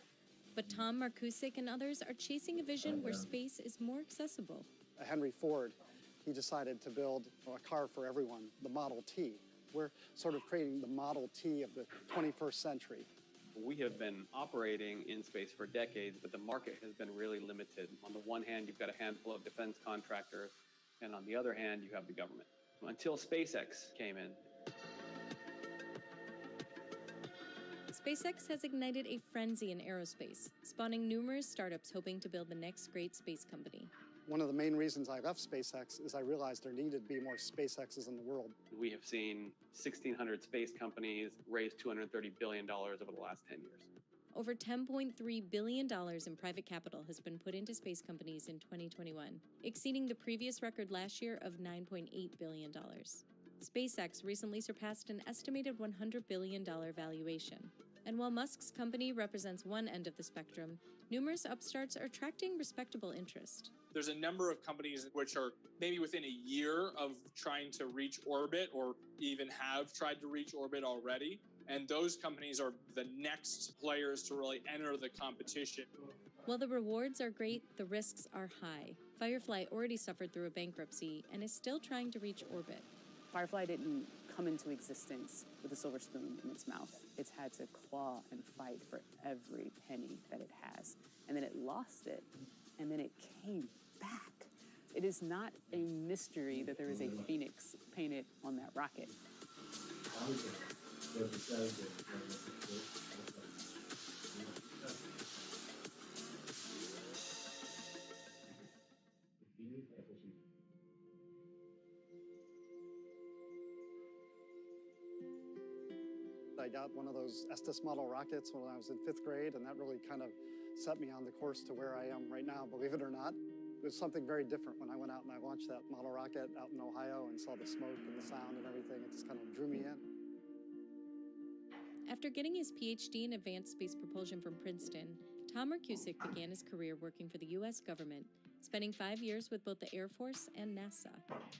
But Tom Markusik and others are chasing a vision where space is more accessible. Henry Ford, he decided to build a car for everyone, the Model T. We're sort of creating the Model T of the 21st century. We have been operating in space for decades, but the market has been really limited. On the one hand, you've got a handful of defense contractors, and on the other hand, you have the government. Until SpaceX came in. SpaceX has ignited a frenzy in aerospace, spawning numerous startups hoping to build the next great space company. One of the main reasons I left SpaceX is I realized there needed to be more SpaceXs in the world. We have seen 1,600 space companies raise $230 billion over the last 10 years. Over $10.3 billion in private capital has been put into space companies in 2021, exceeding the previous record last year of $9.8 billion. SpaceX recently surpassed an estimated $100 billion valuation. And while Musk's company represents one end of the spectrum, numerous upstarts are attracting respectable interest. There's a number of companies which are maybe within a year of trying to reach orbit or even have tried to reach orbit already. And those companies are the next players to really enter the competition. While the rewards are great, the risks are high. Firefly already suffered through a bankruptcy and is still trying to reach orbit. Firefly didn't come into existence with a silver spoon in its mouth. It's had to claw and fight for every penny that it has. And then it lost it, and then it came back. It is not a mystery that there is a phoenix painted on that rocket. I got one of those Estes model rockets when I was in 5th grade, and that really kind of set me on the course to where I am right now, believe it or not. It was something very different when I went out and I launched that model rocket out in Ohio and saw the smoke and the sound and everything. It just kind of drew me in. After getting his PhD in advanced space propulsion from Princeton, Tom Markusek began his career working for the U.S. government, spending 5 years with both the Air Force and NASA.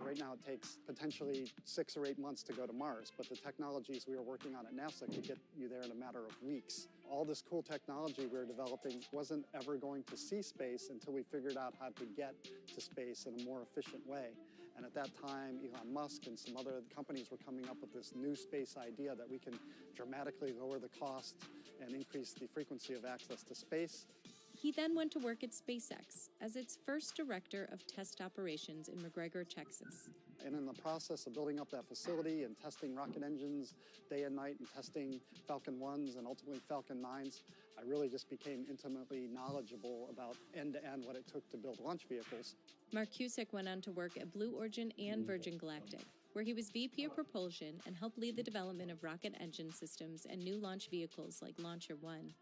Right now it takes potentially 6 or 8 months to go to Mars, but the technologies we were working on at NASA could get you there in a matter of weeks. All this cool technology we were developing wasn't ever going to see space until we figured out how to get to space in a more efficient way. And at that time, Elon Musk and some other companies were coming up with this new space idea that we can dramatically lower the cost and increase the frequency of access to space. He then went to work at SpaceX as its first director of test operations in McGregor, Texas. And in the process of building up that facility and testing rocket engines day and night and testing Falcon 1s and ultimately Falcon 9s, I really just became intimately knowledgeable about end-to-end what it took to build launch vehicles. Markusek went on to work at Blue Origin and Virgin Galactic, where he was VP of Propulsion and helped lead the development of rocket engine systems and new launch vehicles like Launcher One.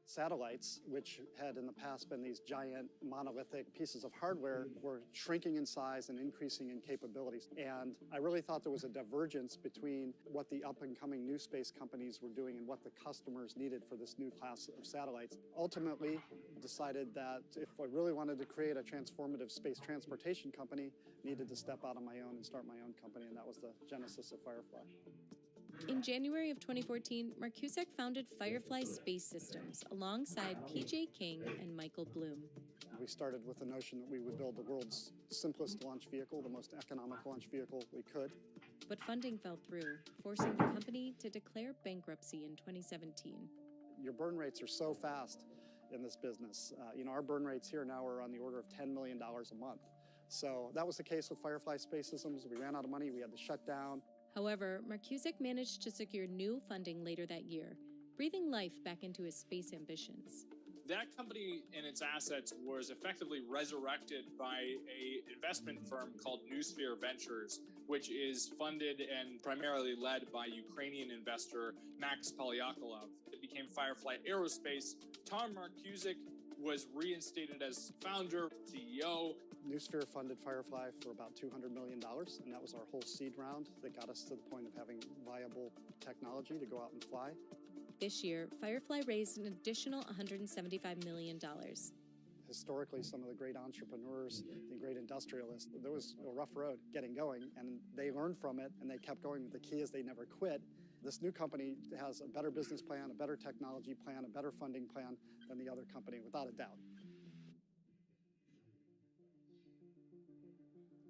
Satellites, which had in the past been these giant monolithic pieces of hardware, were shrinking in size and increasing in capabilities. And I really thought there was a divergence between what the up-and-coming new space companies were doing and what the customers needed for this new class of satellites. Ultimately, decided that if I really wanted to create a transformative space transportation company, needed to step out on my own and start my own company, and that was the genesis of Firefly. In January of 2014, Markusek founded Firefly Space Systems alongside PJ King and Michael Bloom. We started with the notion that we would build the world's simplest launch vehicle, the most economic launch vehicle we could. But funding fell through, forcing the company to declare bankruptcy in 2017. Your burn rates are so fast in this business. Our burn rates here now are on the order of $10 million a month. So that was the case with Firefly Space Systems. We ran out of money, we had to shut down. However, Markusek managed to secure new funding later that year, breathing life back into his space ambitions. That company and its assets was effectively resurrected by an investment firm called Noosphere Ventures, which is funded and primarily led by Ukrainian investor Max Polyakolov. It became Firefly Aerospace. Tom Markusek was reinstated as founder, CEO. Noosphere funded Firefly for about $200 million, and that was our whole seed round that got us to the point of having viable technology to go out and fly. This year, Firefly raised an additional $175 million. Historically, some of the great entrepreneurs, the great industrialists, there was a rough road getting going, and they learned from it, and they kept going. The key is they never quit. This new company has a better business plan, a better technology plan, a better funding plan than the other company, without a doubt.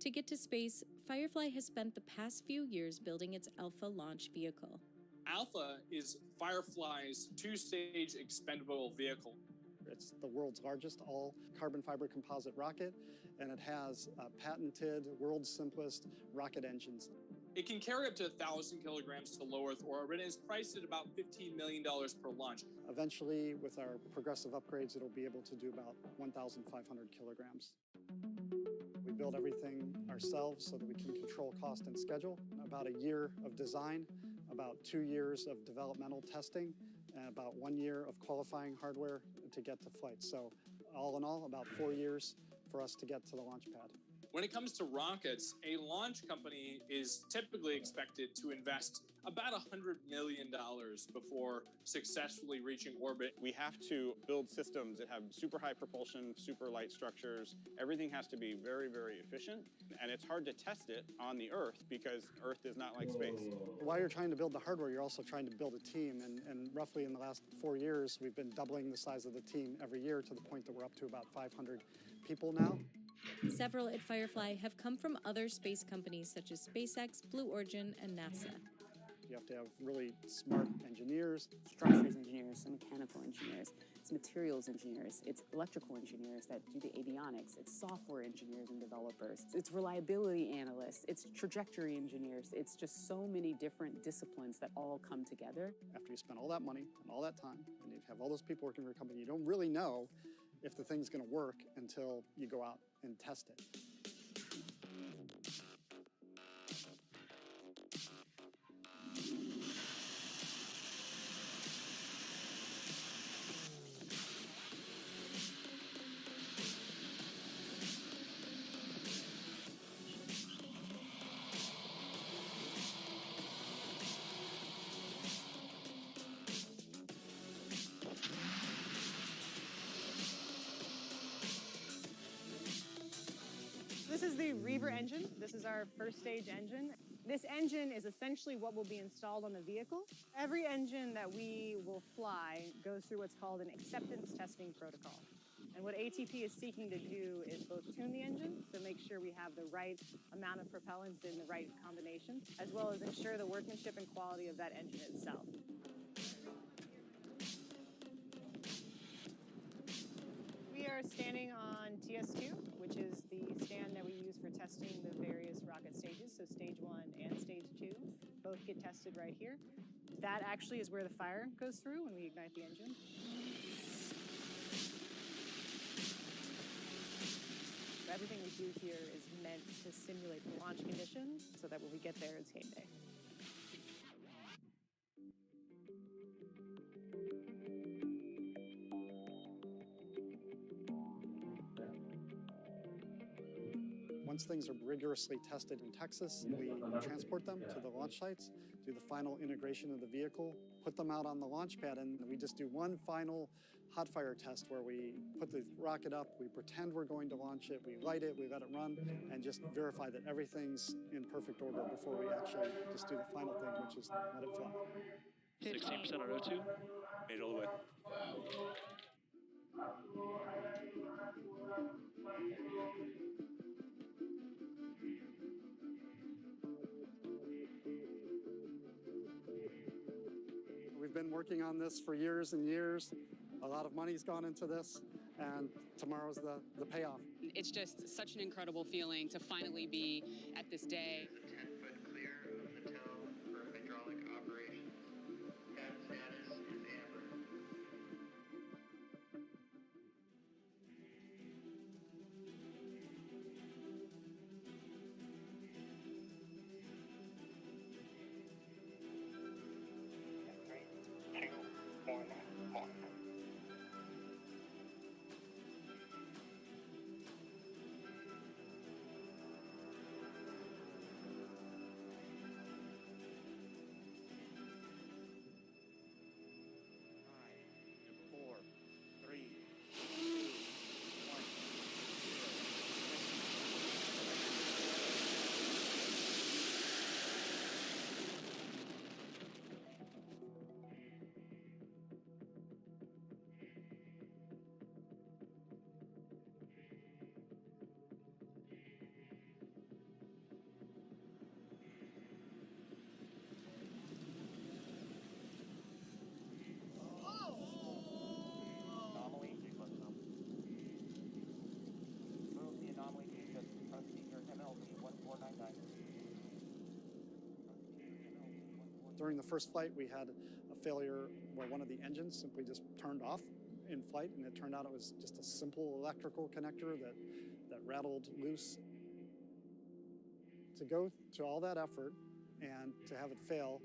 To get to space, Firefly has spent the past few years building its Alpha launch vehicle. Alpha is Firefly's two-stage expendable vehicle. It's the world's largest all-carbon fiber composite rocket, and it has patented, world's simplest rocket engines. It can carry up to 1,000 kilograms to low Earth orbit and is priced at about $15 million per launch. Eventually, with our progressive upgrades, it'll be able to do about 1,500 kilograms. We build everything ourselves so that we can control cost and schedule. About a year of design, about 2 years of developmental testing, and about 1 year of qualifying hardware to get to flight. So all in all, about 4 years for us to get to the launch pad. When it comes to rockets, a launch company is typically expected to invest about $100 million before successfully reaching orbit. We have to build systems that have super high propulsion, super light structures. Everything has to be very, very efficient. And it's hard to test it on the Earth because Earth is not like space. While you're trying to build the hardware, you're also trying to build a team. And roughly in the last 4 years, we've been doubling the size of the team every year to the point that we're up to about 500 people now. Several at Firefly have come from other space companies such as SpaceX, Blue Origin, and NASA. You have to have really smart engineers. Structures engineers, mechanical engineers, it's materials engineers, it's electrical engineers that do the avionics, it's software engineers and developers, it's reliability analysts, it's trajectory engineers. It's just so many different disciplines that all come together. After you spend all that money and all that time, and you have all those people working for a company, you don't really know if the thing's going to work until you go out and test it. This is the Reaver engine. This is our first stage engine. This engine is essentially what will be installed on the vehicle. Every engine that we will fly goes through what's called an acceptance testing protocol. And what ATP is seeking to do is both tune the engine, so make sure we have the right amount of propellants in the right combinations, as well as ensure the workmanship and quality of that engine itself. We are standing on TS2, which is the stand that we use for testing the various rocket stages. So stage 1 and stage 2 both get tested right here. That actually is where the fire goes through when we ignite the engine. Everything we do here is meant to simulate the launch conditions so that when we get there, it's game day. Once things are rigorously tested in Texas, we transport them to the launch sites, do the final integration of the vehicle, put them out on the launch pad, and we just do one final hot fire test where we put the rocket up, we pretend we're going to launch it, we light it, we let it run, and just verify that everything's in perfect order before we actually just do the final thing, which is let it fly. 16% on O2, made it all the way. We've been working on this for years and years. A lot of money's gone into this, and tomorrow's the payoff. It's just such an incredible feeling to finally be at this day. 10-foot clear of the tow for hydraulic operations. Pad status is amber. During the first flight, we had a failure where one of the engines simply just turned off in flight, and it turned out it was just a simple electrical connector that rattled loose. To go to all that effort and to have it fail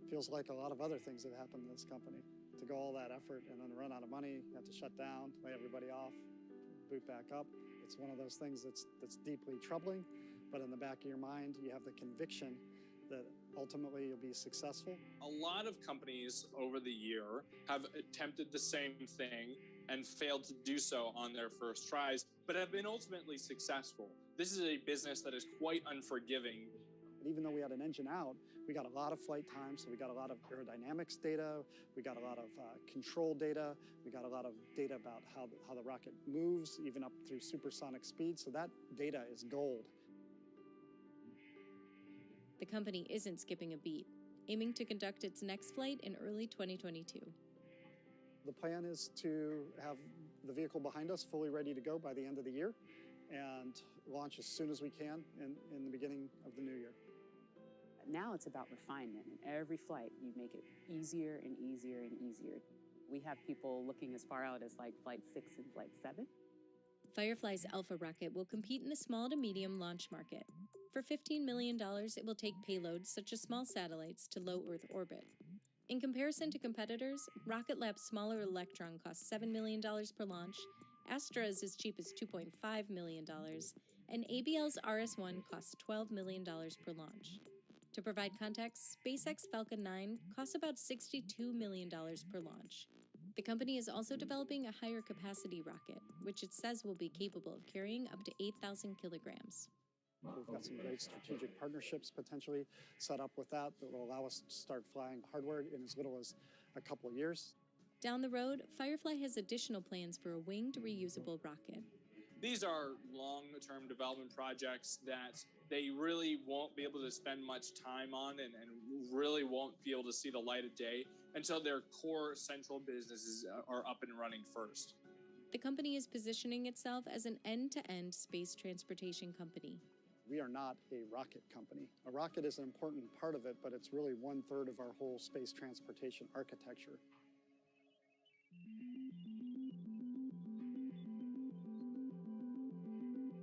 feels like a lot of other things that happened in this company. To go all that effort and then run out of money, have to shut down, lay everybody off, boot back up. It's one of those things that's deeply troubling, but in the back of your mind, you have the conviction that ultimately you'll be successful. A lot of companies over the year have attempted the same thing and failed to do so on their first tries, but have been ultimately successful. This is a business that is quite unforgiving. And even though we had an engine out, we got a lot of flight time, so we got a lot of aerodynamics data, we got a lot of control data, we got a lot of data about how the rocket moves, even up through supersonic speed, so that data is gold. The company isn't skipping a beat, aiming to conduct its next flight in early 2022. The plan is to have the vehicle behind us fully ready to go by the end of the year and launch as soon as we can in the beginning of the new year. Now it's about refinement. In every flight, you make it easier and easier and easier. We have people looking as far out as like Flight 6 and Flight 7. Firefly's Alpha rocket will compete in the small to medium launch market. For $15 million, it will take payloads such as small satellites to low Earth orbit. In comparison to competitors, Rocket Lab's smaller Electron costs $7 million per launch, Astra is as cheap as $2.5 million, and ABL's RS-1 costs $12 million per launch. To provide context, SpaceX Falcon 9 costs about $62 million per launch. The company is also developing a higher capacity rocket, which it says will be capable of carrying up to 8,000 kilograms. We've got some great strategic partnerships potentially set up with that will allow us to start flying hardware in as little as a couple of years. Down the road, Firefly has additional plans for a winged reusable rocket. These are long-term development projects that they really won't be able to spend much time on and really won't be able to see the light of day until their core central businesses are up and running first. The company is positioning itself as an end-to-end space transportation company. We are not a rocket company. A rocket is an important part of it, but it's really 1/3 of our whole space transportation architecture.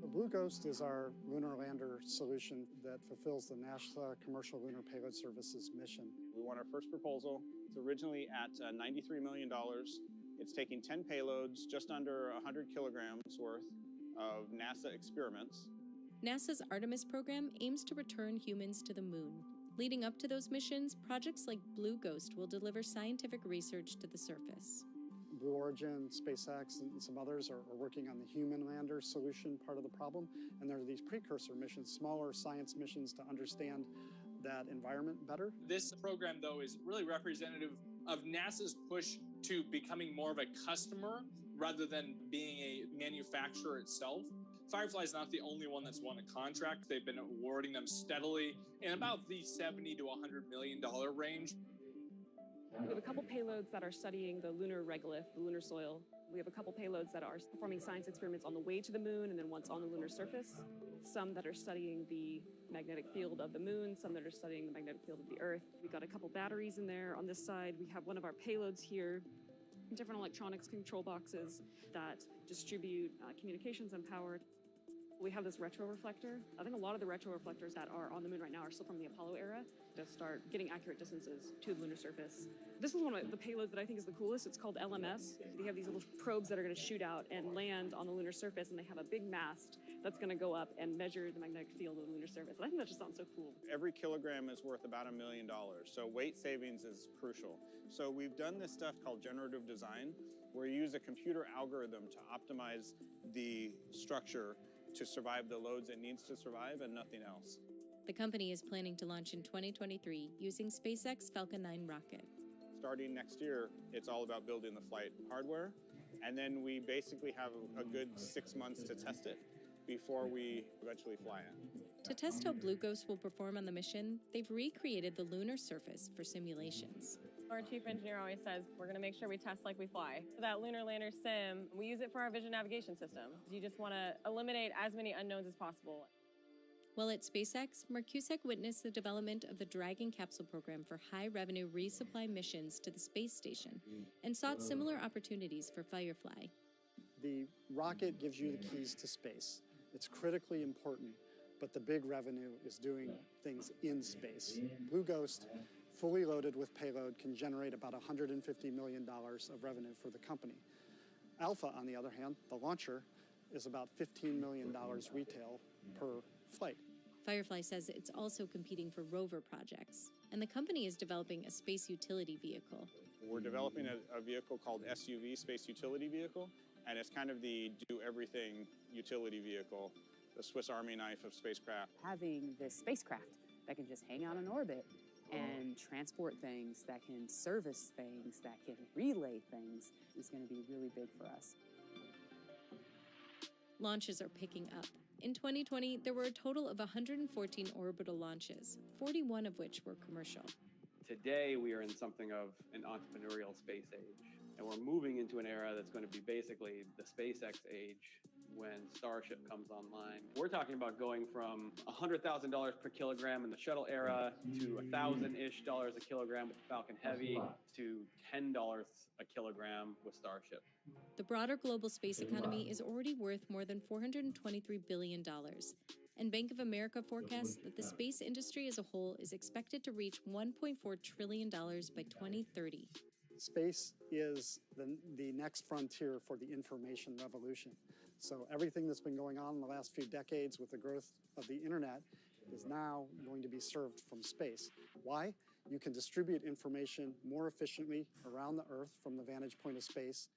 The Blue Ghost is our lunar lander solution that fulfills the NASA Commercial Lunar Payload Services mission. We won our first proposal. It's originally at $93 million. It's taking 10 payloads, just under 100 kilograms worth of NASA experiments. NASA's Artemis program aims to return humans to the moon. Leading up to those missions, projects like Blue Ghost will deliver scientific research to the surface. Blue Origin, SpaceX, and some others are working on the human lander solution part of the problem. And there are these precursor missions, smaller science missions to understand that environment better. This program, though, is really representative of NASA's push to becoming more of a customer rather than being a manufacturer itself. Firefly is not the only one that's won a contract. They've been awarding them steadily in about the $70 to $100 million range. We have a couple payloads that are studying the lunar regolith, the lunar soil. We have a couple payloads that are performing science experiments on the way to the moon and then once on the lunar surface. Some that are studying the magnetic field of the moon, some that are studying the magnetic field of the Earth. We've got a couple batteries in there. On this side, we have one of our payloads here, different electronics control boxes that distribute communications and power. We have this retroreflector. I think a lot of the retroreflectors that are on the moon right now are still from the Apollo era to start getting accurate distances to the lunar surface. This is one of the payloads that I think is the coolest. It's called LMS. They have these little probes that are going to shoot out and land on the lunar surface, and they have a big mast that's going to go up and measure the magnetic field of the lunar surface. And I think that just sounds so cool. Every kilogram is worth about $1 million, so weight savings is crucial. So we've done this stuff called generative design, where you use a computer algorithm to optimize the structure to survive the loads it needs to survive and nothing else. The company is planning to launch in 2023 using SpaceX Falcon 9 rocket. Starting next year, it's all about building the flight hardware, and then we basically have a good 6 months to test it before we eventually fly it. To test how Blue Ghost will perform on the mission, they've recreated the lunar surface for simulations. Our chief engineer always says, we're gonna make sure we test like we fly. For that lunar lander sim, we use it for our vision navigation system. You just wanna eliminate as many unknowns as possible. While at SpaceX, Mark Cusack witnessed the development of the Dragon capsule program for high-revenue resupply missions to the space station and sought similar opportunities for Firefly. The rocket gives you the keys to space. It's critically important, but the big revenue is doing things in space. Blue Ghost, fully loaded with payload, can generate about $150 million of revenue for the company. Alpha, on the other hand, the launcher, is about $15 million retail per flight. Firefly says it's also competing for rover projects, and the company is developing a space utility vehicle. We're developing a vehicle called SUV, Space Utility Vehicle, and it's kind of the do-everything utility vehicle, the Swiss Army knife of spacecraft. Having this spacecraft that can just hang out in orbit and transport things, that can service things, that can relay things, is going to be really big for us. Launches are picking up. In 2020, there were a total of 114 orbital launches, 41 of which were commercial. Today, we are in something of an entrepreneurial space age, and we're moving into an era that's going to be basically the SpaceX age, when Starship comes online. We're talking about going from $100,000 per kilogram in the shuttle era to $1,000-ish a kilogram with Falcon Heavy to $10 a kilogram with Starship. The broader global space economy is already worth more than $423 billion, and Bank of America forecasts that the space industry as a whole is expected to reach $1.4 trillion by 2030. Space is the next frontier for the information revolution. So everything that's been going on in the last few decades with the growth of the internet is now going to be served from space. Why? You can distribute information more efficiently around the Earth from the vantage point of space,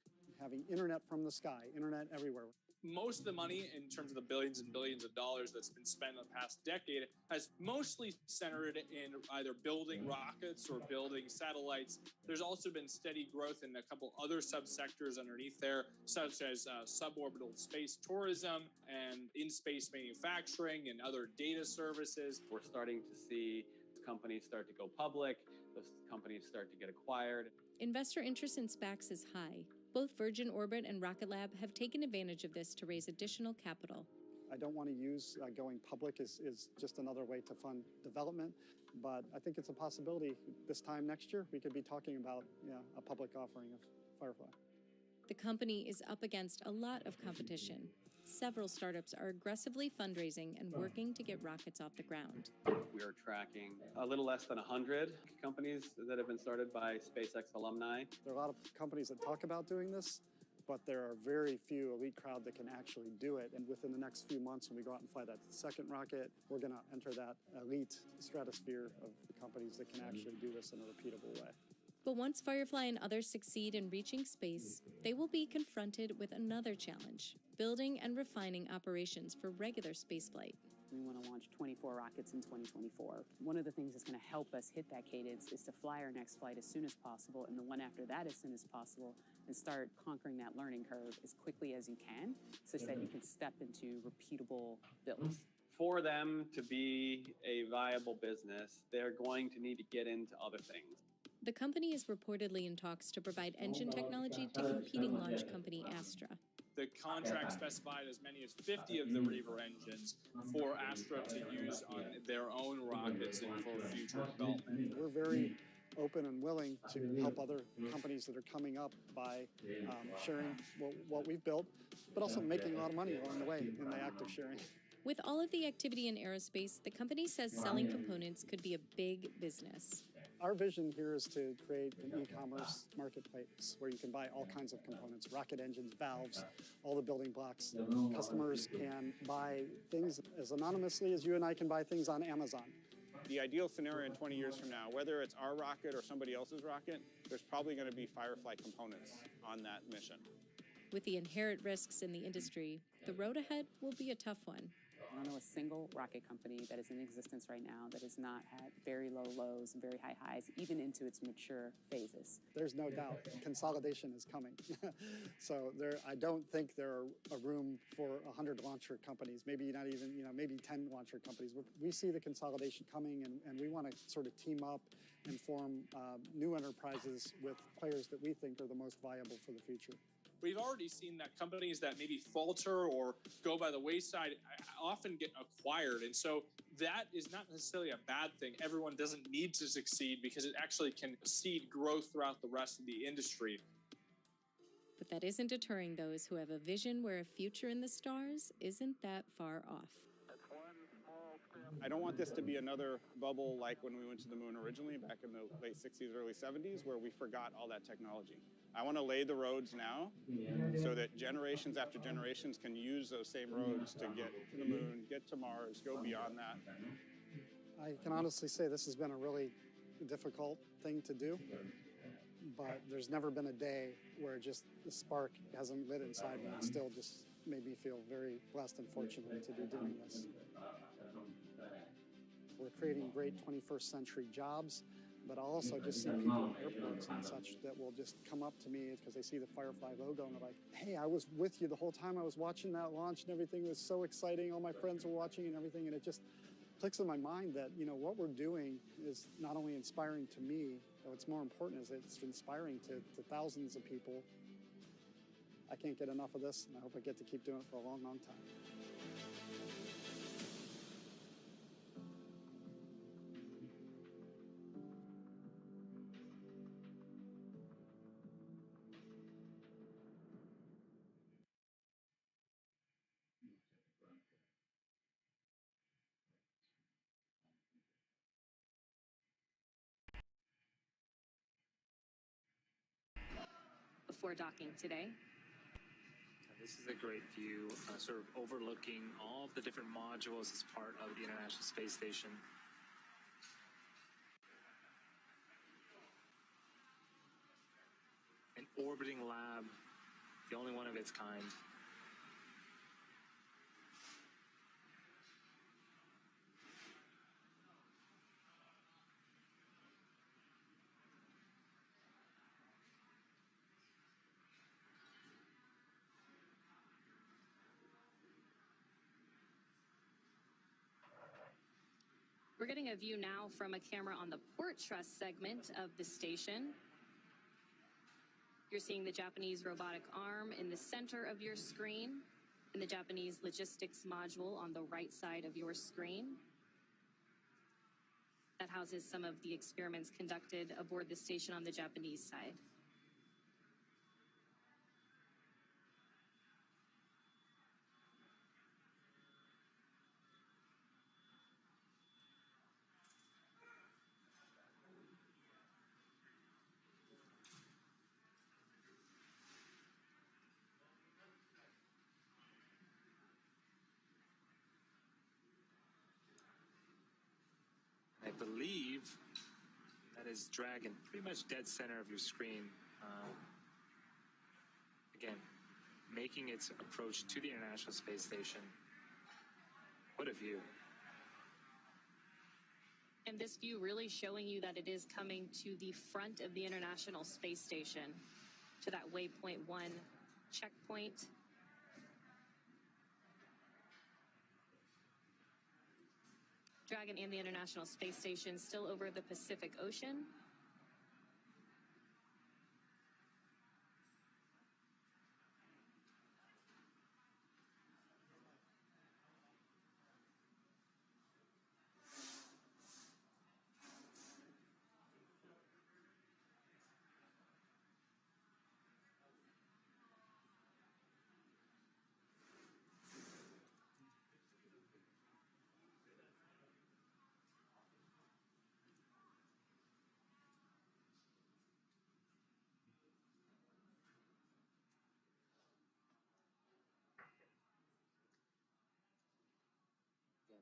having internet from the sky, internet everywhere. Most of the money, in terms of the billions and billions of dollars that's been spent in the past decade, has mostly centered in either building rockets or building satellites. There's also been steady growth in a couple other subsectors underneath there, such as suborbital space tourism and in-space manufacturing and other data services. We're starting to see companies start to go public, those companies start to get acquired. Investor interest in SPACs is high. Both Virgin Orbit and Rocket Lab have taken advantage of this to raise additional capital. I don't want to use going public is just another way to fund development, but I think it's a possibility this time next year we could be talking about a public offering of Firefly. The company is up against a lot of competition. Several startups are aggressively fundraising and working to get rockets off the ground. We are tracking a little less than 100 companies that have been started by SpaceX alumni. There are a lot of companies that talk about doing this, but there are very few elite crowd that can actually do it. And within the next few months, when we go out and fly that second rocket, we're going to enter that elite stratosphere of companies that can actually do this in a repeatable way. But once Firefly and others succeed in reaching space, they will be confronted with another challenge: building and refining operations for regular spaceflight. We want to launch 24 rockets in 2024. One of the things that's going to help us hit that cadence is to fly our next flight as soon as possible, and the one after that as soon as possible, and start conquering that learning curve as quickly as you can, such that you can step into repeatable builds. For them to be a viable business, they're going to need to get into other things. The company is reportedly in talks to provide engine technology to competing launch company Astra. The contract specified as many as 50 of the Reaver engines for Astra to use on their own rockets and for future development. We're very open and willing to help other companies that are coming up by sharing what we've built, but also making a lot of money along the way in the act of sharing. With all of the activity in aerospace, the company says selling components could be a big business. Our vision here is to create an e-commerce marketplace where you can buy all kinds of components, rocket engines, valves, all the building blocks. Customers can buy things as anonymously as you and I can buy things on Amazon. The ideal scenario in 20 years from now, whether it's our rocket or somebody else's rocket, there's probably going to be Firefly components on that mission. With the inherent risks in the industry, the road ahead will be a tough one. I don't know a single rocket company that is in existence right now that has not had very low lows and very high highs, even into its mature phases. There's no doubt consolidation is coming. So I don't think there are a room for 100 launcher companies, maybe not even, maybe 10 launcher companies. We see the consolidation coming, and we want to sort of team up and form new enterprises with players that we think are the most viable for the future. We've already seen that companies that maybe falter or go by the wayside often get acquired. And so that is not necessarily a bad thing. Everyone doesn't need to succeed because it actually can seed growth throughout the rest of the industry. But that isn't deterring those who have a vision where a future in the stars isn't that far off. I don't want this to be another bubble like when we went to the moon originally back in the late 60s, early 70s, where we forgot all that technology. I want to lay the roads now so that generations after generations can use those same roads to get to the moon, get to Mars, go beyond that. I can honestly say this has been a really difficult thing to do, but there's never been a day where just the spark hasn't lit inside me and still just made me feel very blessed and fortunate to be doing this. We're creating great 21st century jobs, but I'll also just see people in airports and such that will just come up to me because they see the Firefly logo and they're like, hey, I was with you the whole time I was watching that launch and everything was so exciting. All my friends were watching and everything, and it just clicks in my mind that, what we're doing is not only inspiring to me, but what's more important is it's inspiring to thousands of people I can't get enough of this, and I hope I get to keep doing it for a long, long time. Before docking today. This is a great view, sort of overlooking all of the different modules as part of the International Space Station. An orbiting lab, the only one of its kind. We're getting a view now from a camera on the port truss segment of the station. You're seeing the Japanese robotic arm in the center of your screen and the Japanese logistics module on the right side of your screen. That houses some of the experiments conducted aboard the station on the Japanese side. I believe that is Dragon, pretty much dead center of your screen. Again, making its approach to the International Space Station. What a view. And this view really showing you that it is coming to the front of the International Space Station, to that Waypoint 1 checkpoint. Dragon and the International Space Station still over the Pacific Ocean.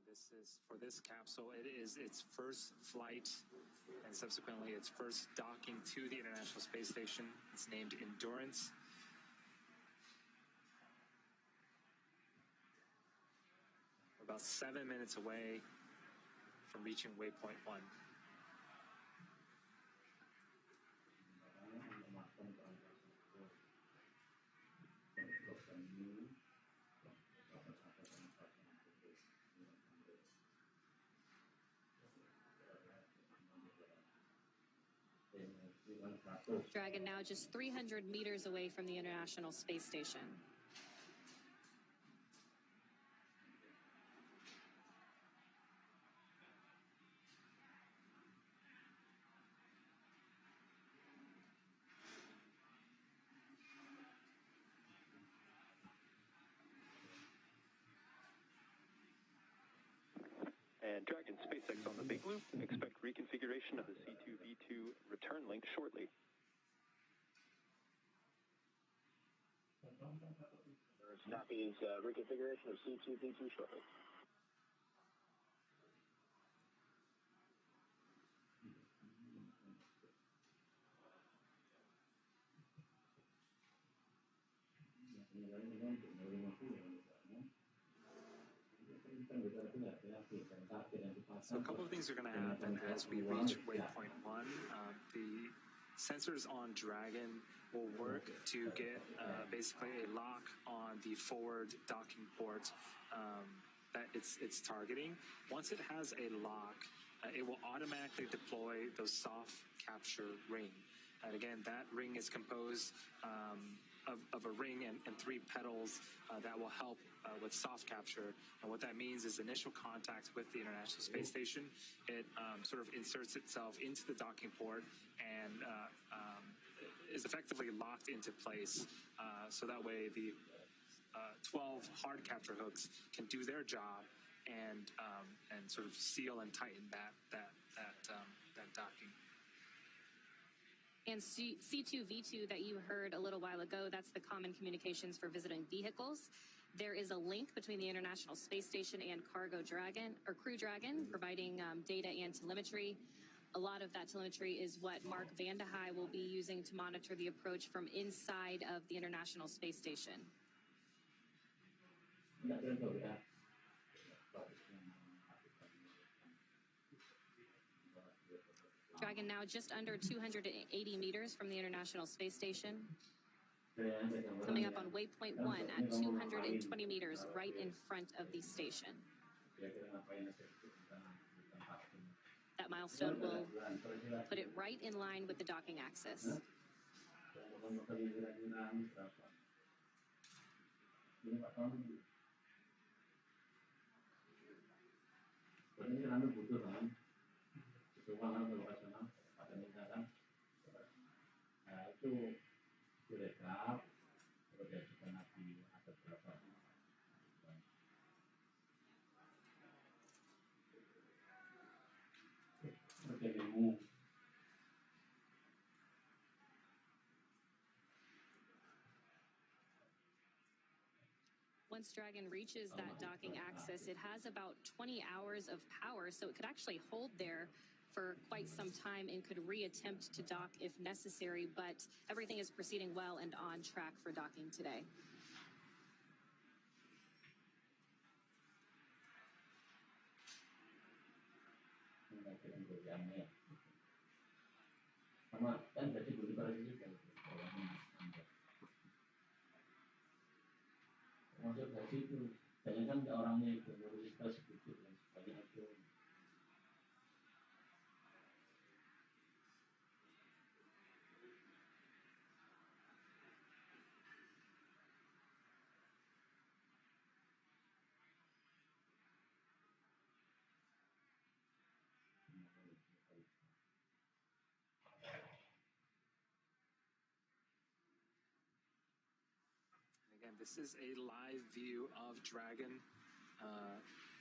This is, for this capsule, it is its first flight and subsequently its first docking to the International Space Station. It's named Endurance. We're about 7 minutes away from reaching Waypoint 1. Dragon now just 300 meters away from the International Space Station. And Dragon SpaceX on the big loop. Expect reconfiguration of the C2V2 return link shortly. Copies reconfiguration of C2V2 shortly. So a couple of things are going to happen as we reach Waypoint 1. The sensors on Dragon will work to get basically a lock on the forward docking port that it's targeting. Once it has a lock, it will automatically deploy those soft capture ring. And again, that ring is composed of a ring and 3 pedals that will help with soft capture. And what that means is initial contact with the International Space Station. It sort of inserts itself into the docking port and is effectively locked into place. So that way the 12 hard capture hooks can do their job and sort of seal and tighten that docking. And C2V2 that you heard a little while ago, that's the Common Communications for Visiting Vehicles. There is a link between the International Space Station and Cargo Dragon, or Crew Dragon, providing data and telemetry. A lot of that telemetry is what Mark Vande Hei will be using to monitor the approach from inside of the International Space Station. Dragon now just under 280 meters from the International Space Station. Coming up on waypoint 1 at 220 meters right in front of the station. That milestone will put it right in line with the docking axis. Once Dragon reaches that docking axis, it has about 20 hours of power, so it could actually hold there for quite some time and could reattempt to dock if necessary, but everything is proceeding well and on track for docking today. Masuk dari situ, banyak kan orangnya itu mobilitas sedikit dan banyak itu. This is a live view of Dragon.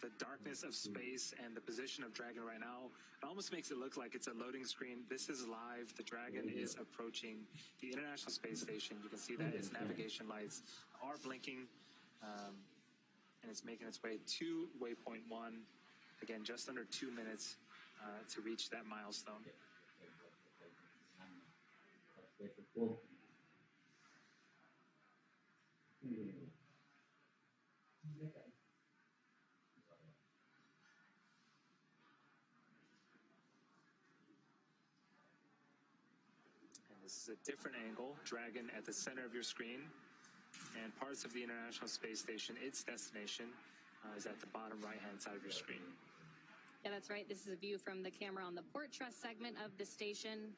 The darkness of space and the position of Dragon right now, it almost makes it look like it's a loading screen. This is live. The Dragon is approaching the International Space Station. You can see that its navigation lights are blinking, and it's making its way to waypoint 1. Again, just under 2 minutes to reach that milestone. This is a different angle, Dragon at the center of your screen, and parts of the International Space Station, its destination, is at the bottom right-hand side of your screen. Yeah, that's right. This is a view from the camera on the port truss segment of the station.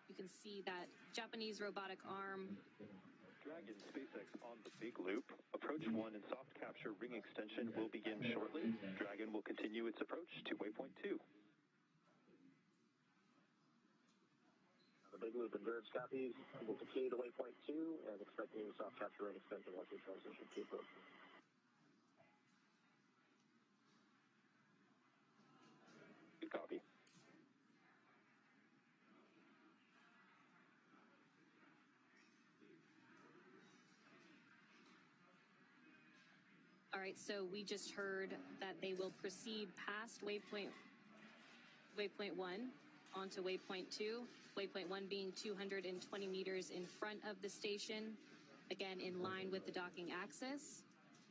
You can see that Japanese robotic arm. Dragon SpaceX on the big loop. Approach 1 and soft capture ring extension will begin shortly. Dragon will continue its approach to waypoint 2. The big loop observes copies. We'll continue to waypoint 2 and expecting soft capture ring extension once we transition to approach. Good copy. All right, so we just heard that they will proceed past waypoint 1 onto waypoint 2. Waypoint 1 being 220 meters in front of the station, again in line with the docking axis.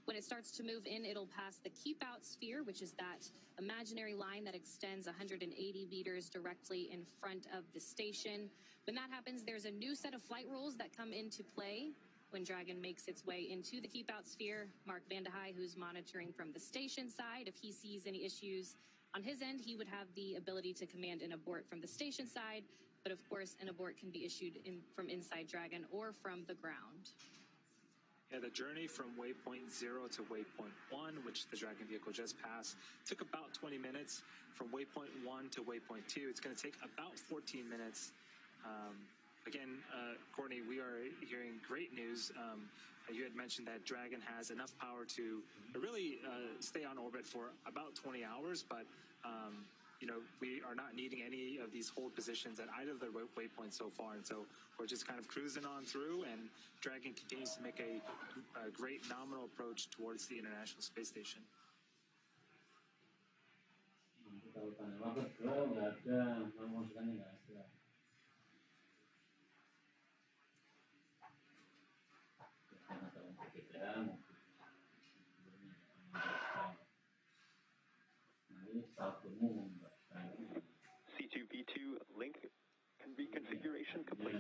When it starts to move in, it'll pass the keep out sphere, which is that imaginary line that extends 180 meters directly in front of the station. When that happens, there's a new set of flight rules that come into play when Dragon makes its way into the keep out sphere. Mark Vande Hei, who's monitoring from the station side, if he sees any issues on his end, he would have the ability to command an abort from the station side. But of course, an abort can be issued from inside Dragon or from the ground. Yeah, the journey from waypoint 0 to waypoint 1, which the Dragon vehicle just passed, took about 20 minutes. From waypoint 1 to waypoint 2, it's going to take about 14 minutes. Again, Courtney, we are hearing great news. You had mentioned that Dragon has enough power to really stay on orbit for about 20 hours, but you know, we are not needing any of these hold positions at either of the waypoints so far, and so we're just kind of cruising on through, and Dragon continues to make a great nominal approach towards the International Space Station. C2V2 link reconfiguration complete.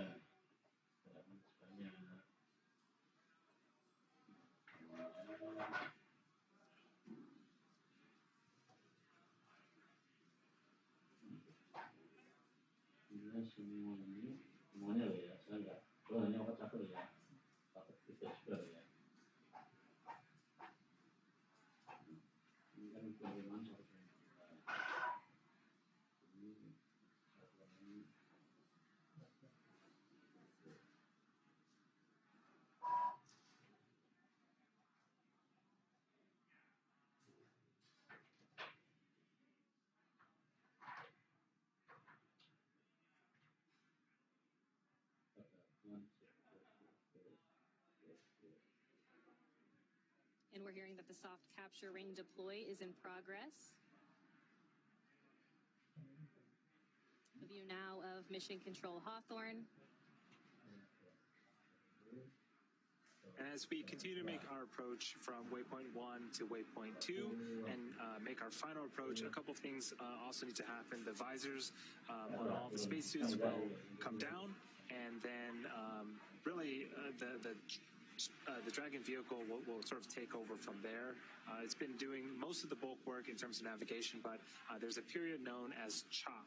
And we're hearing that the soft capture ring deploy is in progress. A view now of Mission Control Hawthorne. And as we continue to make our approach from waypoint 1 to waypoint 2 and make our final approach, a couple things also need to happen. The visors on all the spacesuits will come down, and then really the Dragon vehicle will sort of take over from there. It's been doing most of the bulk work in terms of navigation, but there's a period known as CHOP,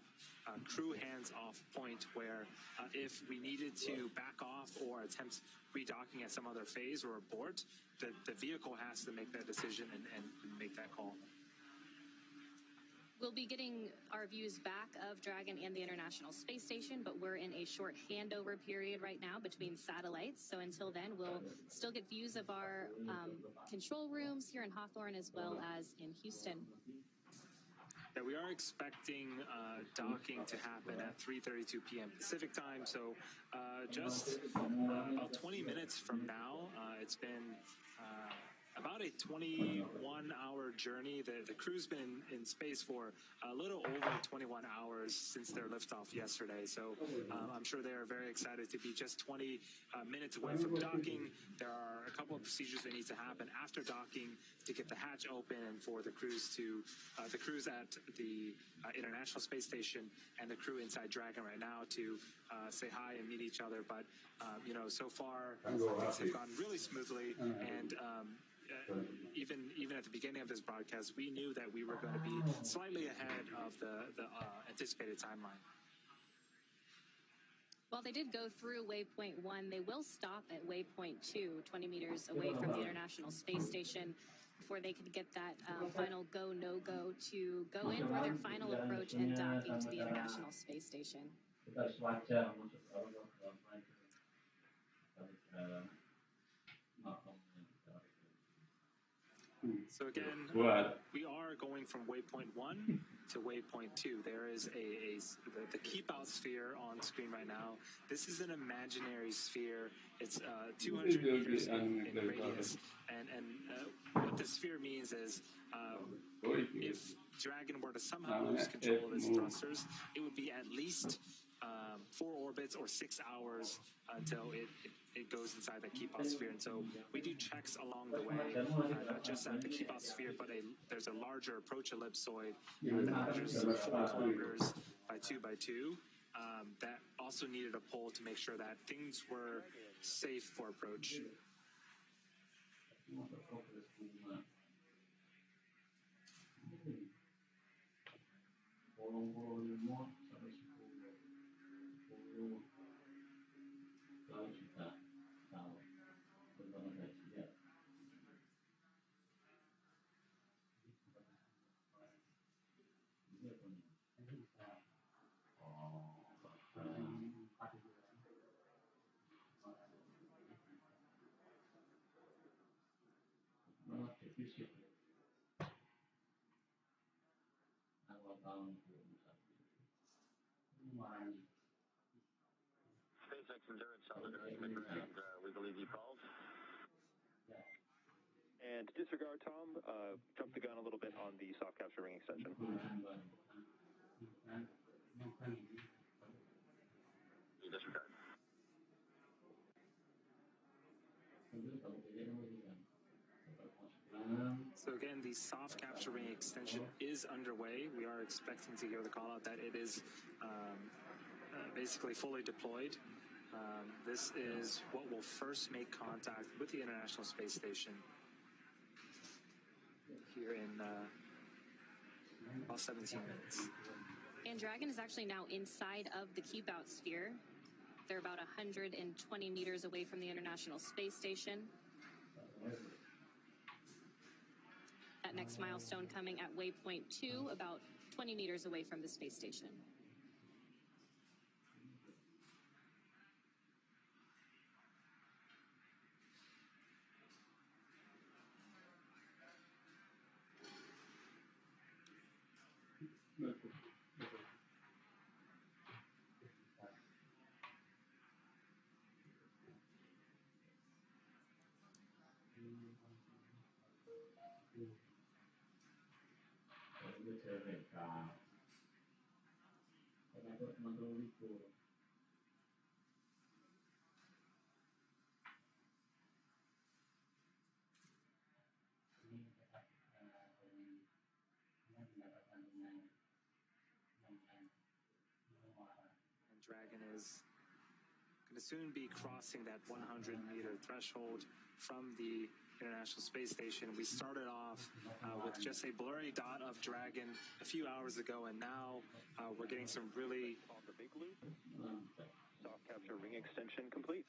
crew hands-off point, where if we needed to back off or attempt redocking at some other phase or abort, the vehicle has to make that decision and make that call. We'll be getting our views back of Dragon and the International Space Station, but we're in a short handover period right now between satellites. So until then, we'll still get views of our control rooms here in Hawthorne as well as in Houston. Yeah, we are expecting docking to happen at 3:32 p.m. Pacific time. So just about 20 minutes from now, it's been about a 21-hour journey. The crew's been in space for a little over 21 hours since their liftoff yesterday. So I'm sure they are very excited to be just 20 minutes away from docking. There are a couple of procedures that need to happen after docking to get the hatch open and for the crews at the International Space Station and the crew inside Dragon right now to say hi and meet each other. But you know, so far things have gone really smoothly, and even at the beginning of this broadcast, we knew that we were going to be slightly ahead of the anticipated timeline. While they did go through waypoint 1, they will stop at waypoint 2, 20 meters away from the International Space Station, before they could get that final go, no-go to go in for their final approach and docking to the International Space Station. So again, we are going from waypoint 1 to waypoint 2. There is the keep out sphere on screen right now. This is an imaginary sphere. It's 200 meters in radius. And what the sphere means is if Dragon were to somehow lose control of its thrusters, it would be at least 4 orbits or 6 hours until it goes inside that keep out sphere. And so we do checks along the way, not just at the keep out sphere, but there's a larger approach ellipsoid that measures 4 kilometers by 2 by 2 that also needed a pole to make sure that things were safe for approach. awal tahun 2021. Kemarin SpaceX Endurance on the ground, we believe you called. And to disregard, Tom, jump the gun a little bit on the soft capture ring extension. You disregard. So again, the soft capture ring extension is underway. We are expecting to hear the call out that it is basically fully deployed. This is what will first make contact with the International Space Station here in about 17 minutes. And Dragon is actually now inside of the keep out sphere. They're about 120 meters away from the International Space Station. That next milestone coming at waypoint 2, about 20 meters away from the space station. Dragon is going to soon be crossing that 100-meter threshold from the International Space Station. We started off with just a blurry dot of Dragon a few hours ago, and now we're getting some really... On the big loop, soft capture ring extension complete.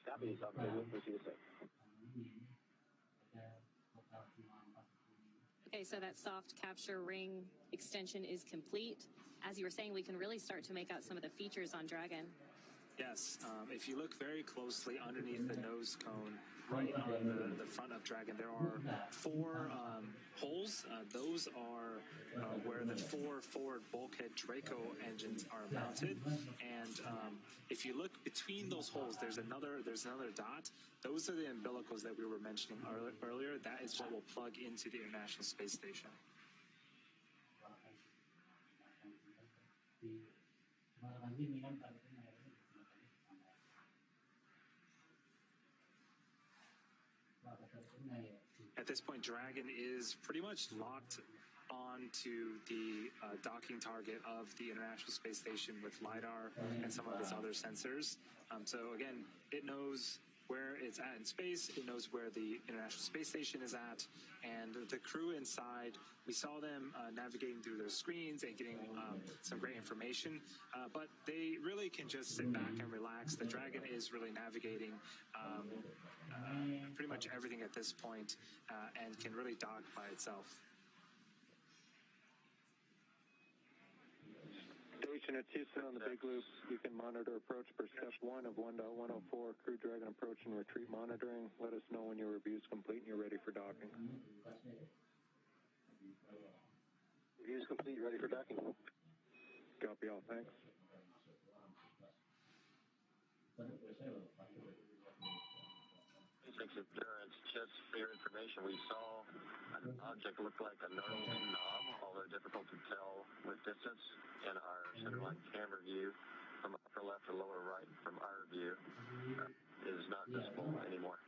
Copy, soft capture ring, proceed to say. Okay, so that soft capture ring extension is complete. As you were saying, we can really start to make out some of the features on Dragon. Yes, if you look very closely underneath the nose cone, right on the front of Dragon, there are 4 holes. Those are where the 4 forward bulkhead Draco engines are mounted. And if you look between those holes, there's another dot. Those are the umbilicals that we were mentioning earlier. That is what will plug into the International Space Station. At this point, Dragon is pretty much locked onto the docking target of the International Space Station with LiDAR and some of its other sensors. So again, it knows where it's at in space, it knows where the International Space Station is at, and the crew inside, we saw them navigating through their screens and getting some great information, but they really can just sit back and relax. The Dragon is really navigating pretty much everything at this point and can really dock by itself. Station at Houston on the big loop. You can monitor approach per step 1 of 1.104 Crew Dragon approach and retreat monitoring. Let us know when your review is complete and you're ready for docking. Review is complete, ready for docking. Copy all, thanks. SpaceX Endurance, just for your information, we saw an object look like a knurled knob, although difficult to tell with distance in our centerline camera view from upper left to lower right from our view. It is not visible anymore.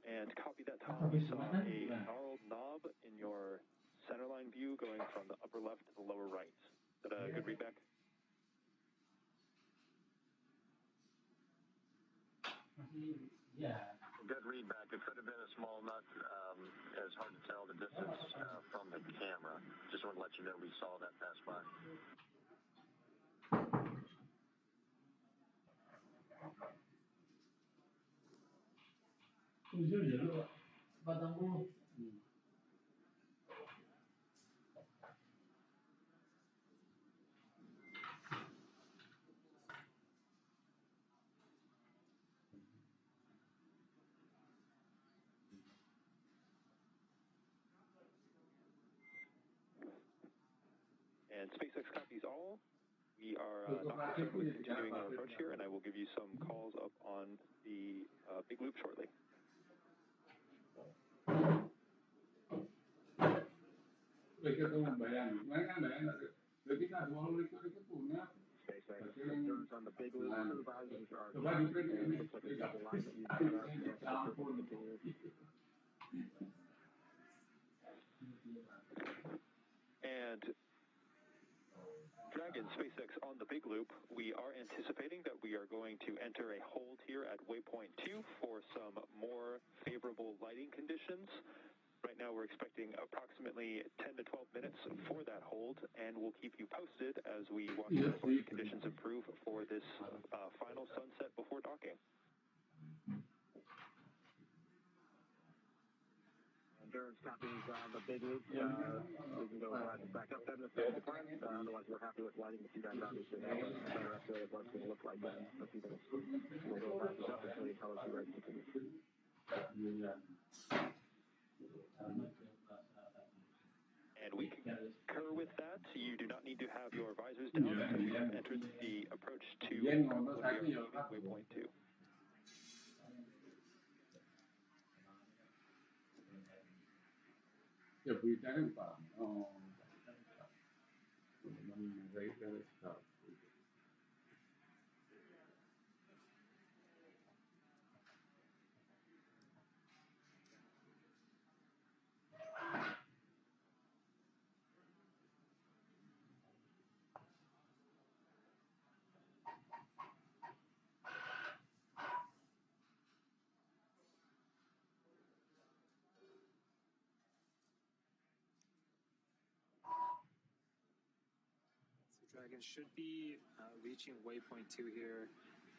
And copy that, Tom. We saw a gnarled knob in your centerline view going from the upper left to the lower right. Is that a good readback? Yeah. Good readback. It could have been a small nut. It's hard to tell the distance from the camera. Just want to let you know we saw that pass by. And SpaceX copies all. We are not concerned with continuing our approach here, and I will give you some calls up on the big loop shortly. SpaceX concerns on the big loop supervisors are and looks like it's the line that you brought up and continue. And Dragon, SpaceX on the big loop, we are anticipating that we are going to enter a hold here at waypoint 2 for some more favorable lighting conditions. Right now we're expecting approximately 10 to 12 minutes for that hold, and we'll keep you posted as we watch the lighting conditions improve for this final sunset before docking. Endurance copies the big loop. We can go back up 10 minutes to plan. Otherwise, we're happy with lighting. But you guys obviously have a better estimate of what it's going to look like in a few minutes. We'll go back up until you tell us you're ready to continue. And we concur with that. You do not need to have your visors down until we have entered the approach to when we are leaving waypoint 2. Dragon should be reaching waypoint 2 here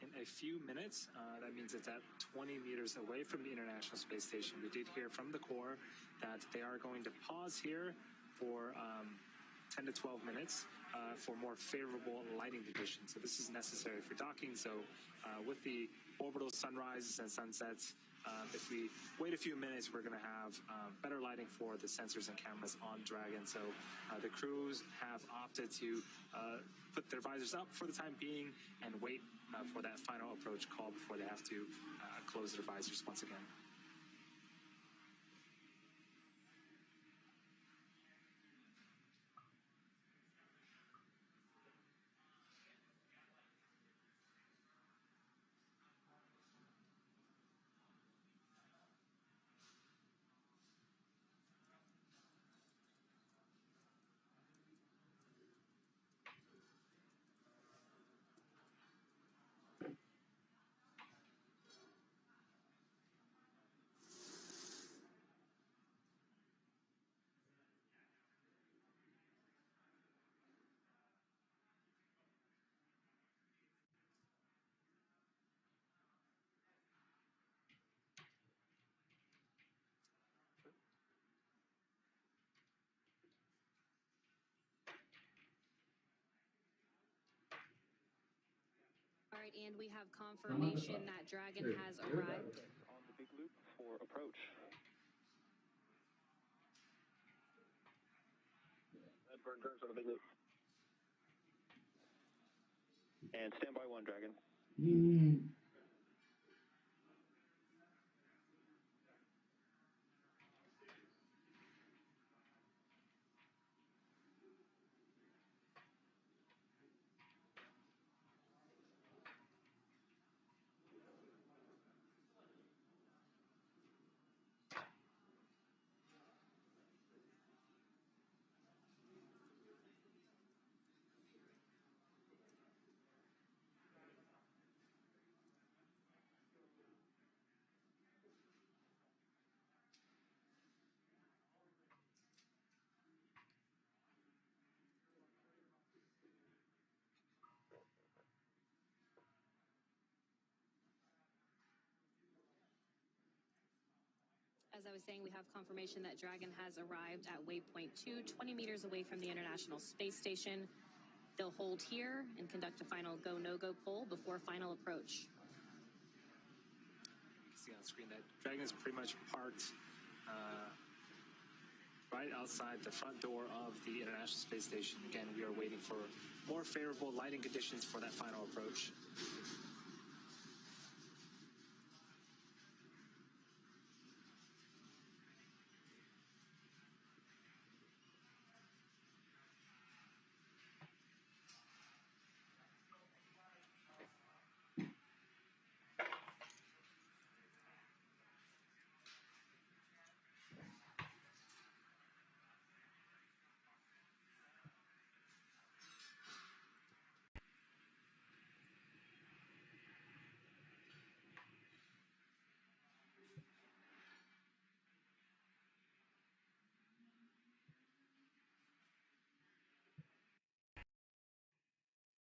in a few minutes. That means it's at 20 meters away from the International Space Station. We did hear from the Corps that they are going to pause here for 10 to 12 minutes for more favorable lighting conditions. So this is necessary for docking. So with the orbital sunrises and sunsets, if we wait a few minutes, we're going to have better lighting for the sensors and cameras on Dragon. So the crews have opted to put their visors up for the time being and wait for that final approach call before they have to close their visors once again. All right, and we have confirmation that Dragon has arrived. On the big loop for approach. Burn turns on the big loop. And standby 1, Dragon. As I was saying, we have confirmation that Dragon has arrived at waypoint 2, 20 meters away from the International Space Station. They'll hold here and conduct a final go, no-go poll before final approach. You can see on screen that Dragon is pretty much parked right outside the front door of the International Space Station. Again, we are waiting for more favorable lighting conditions for that final approach.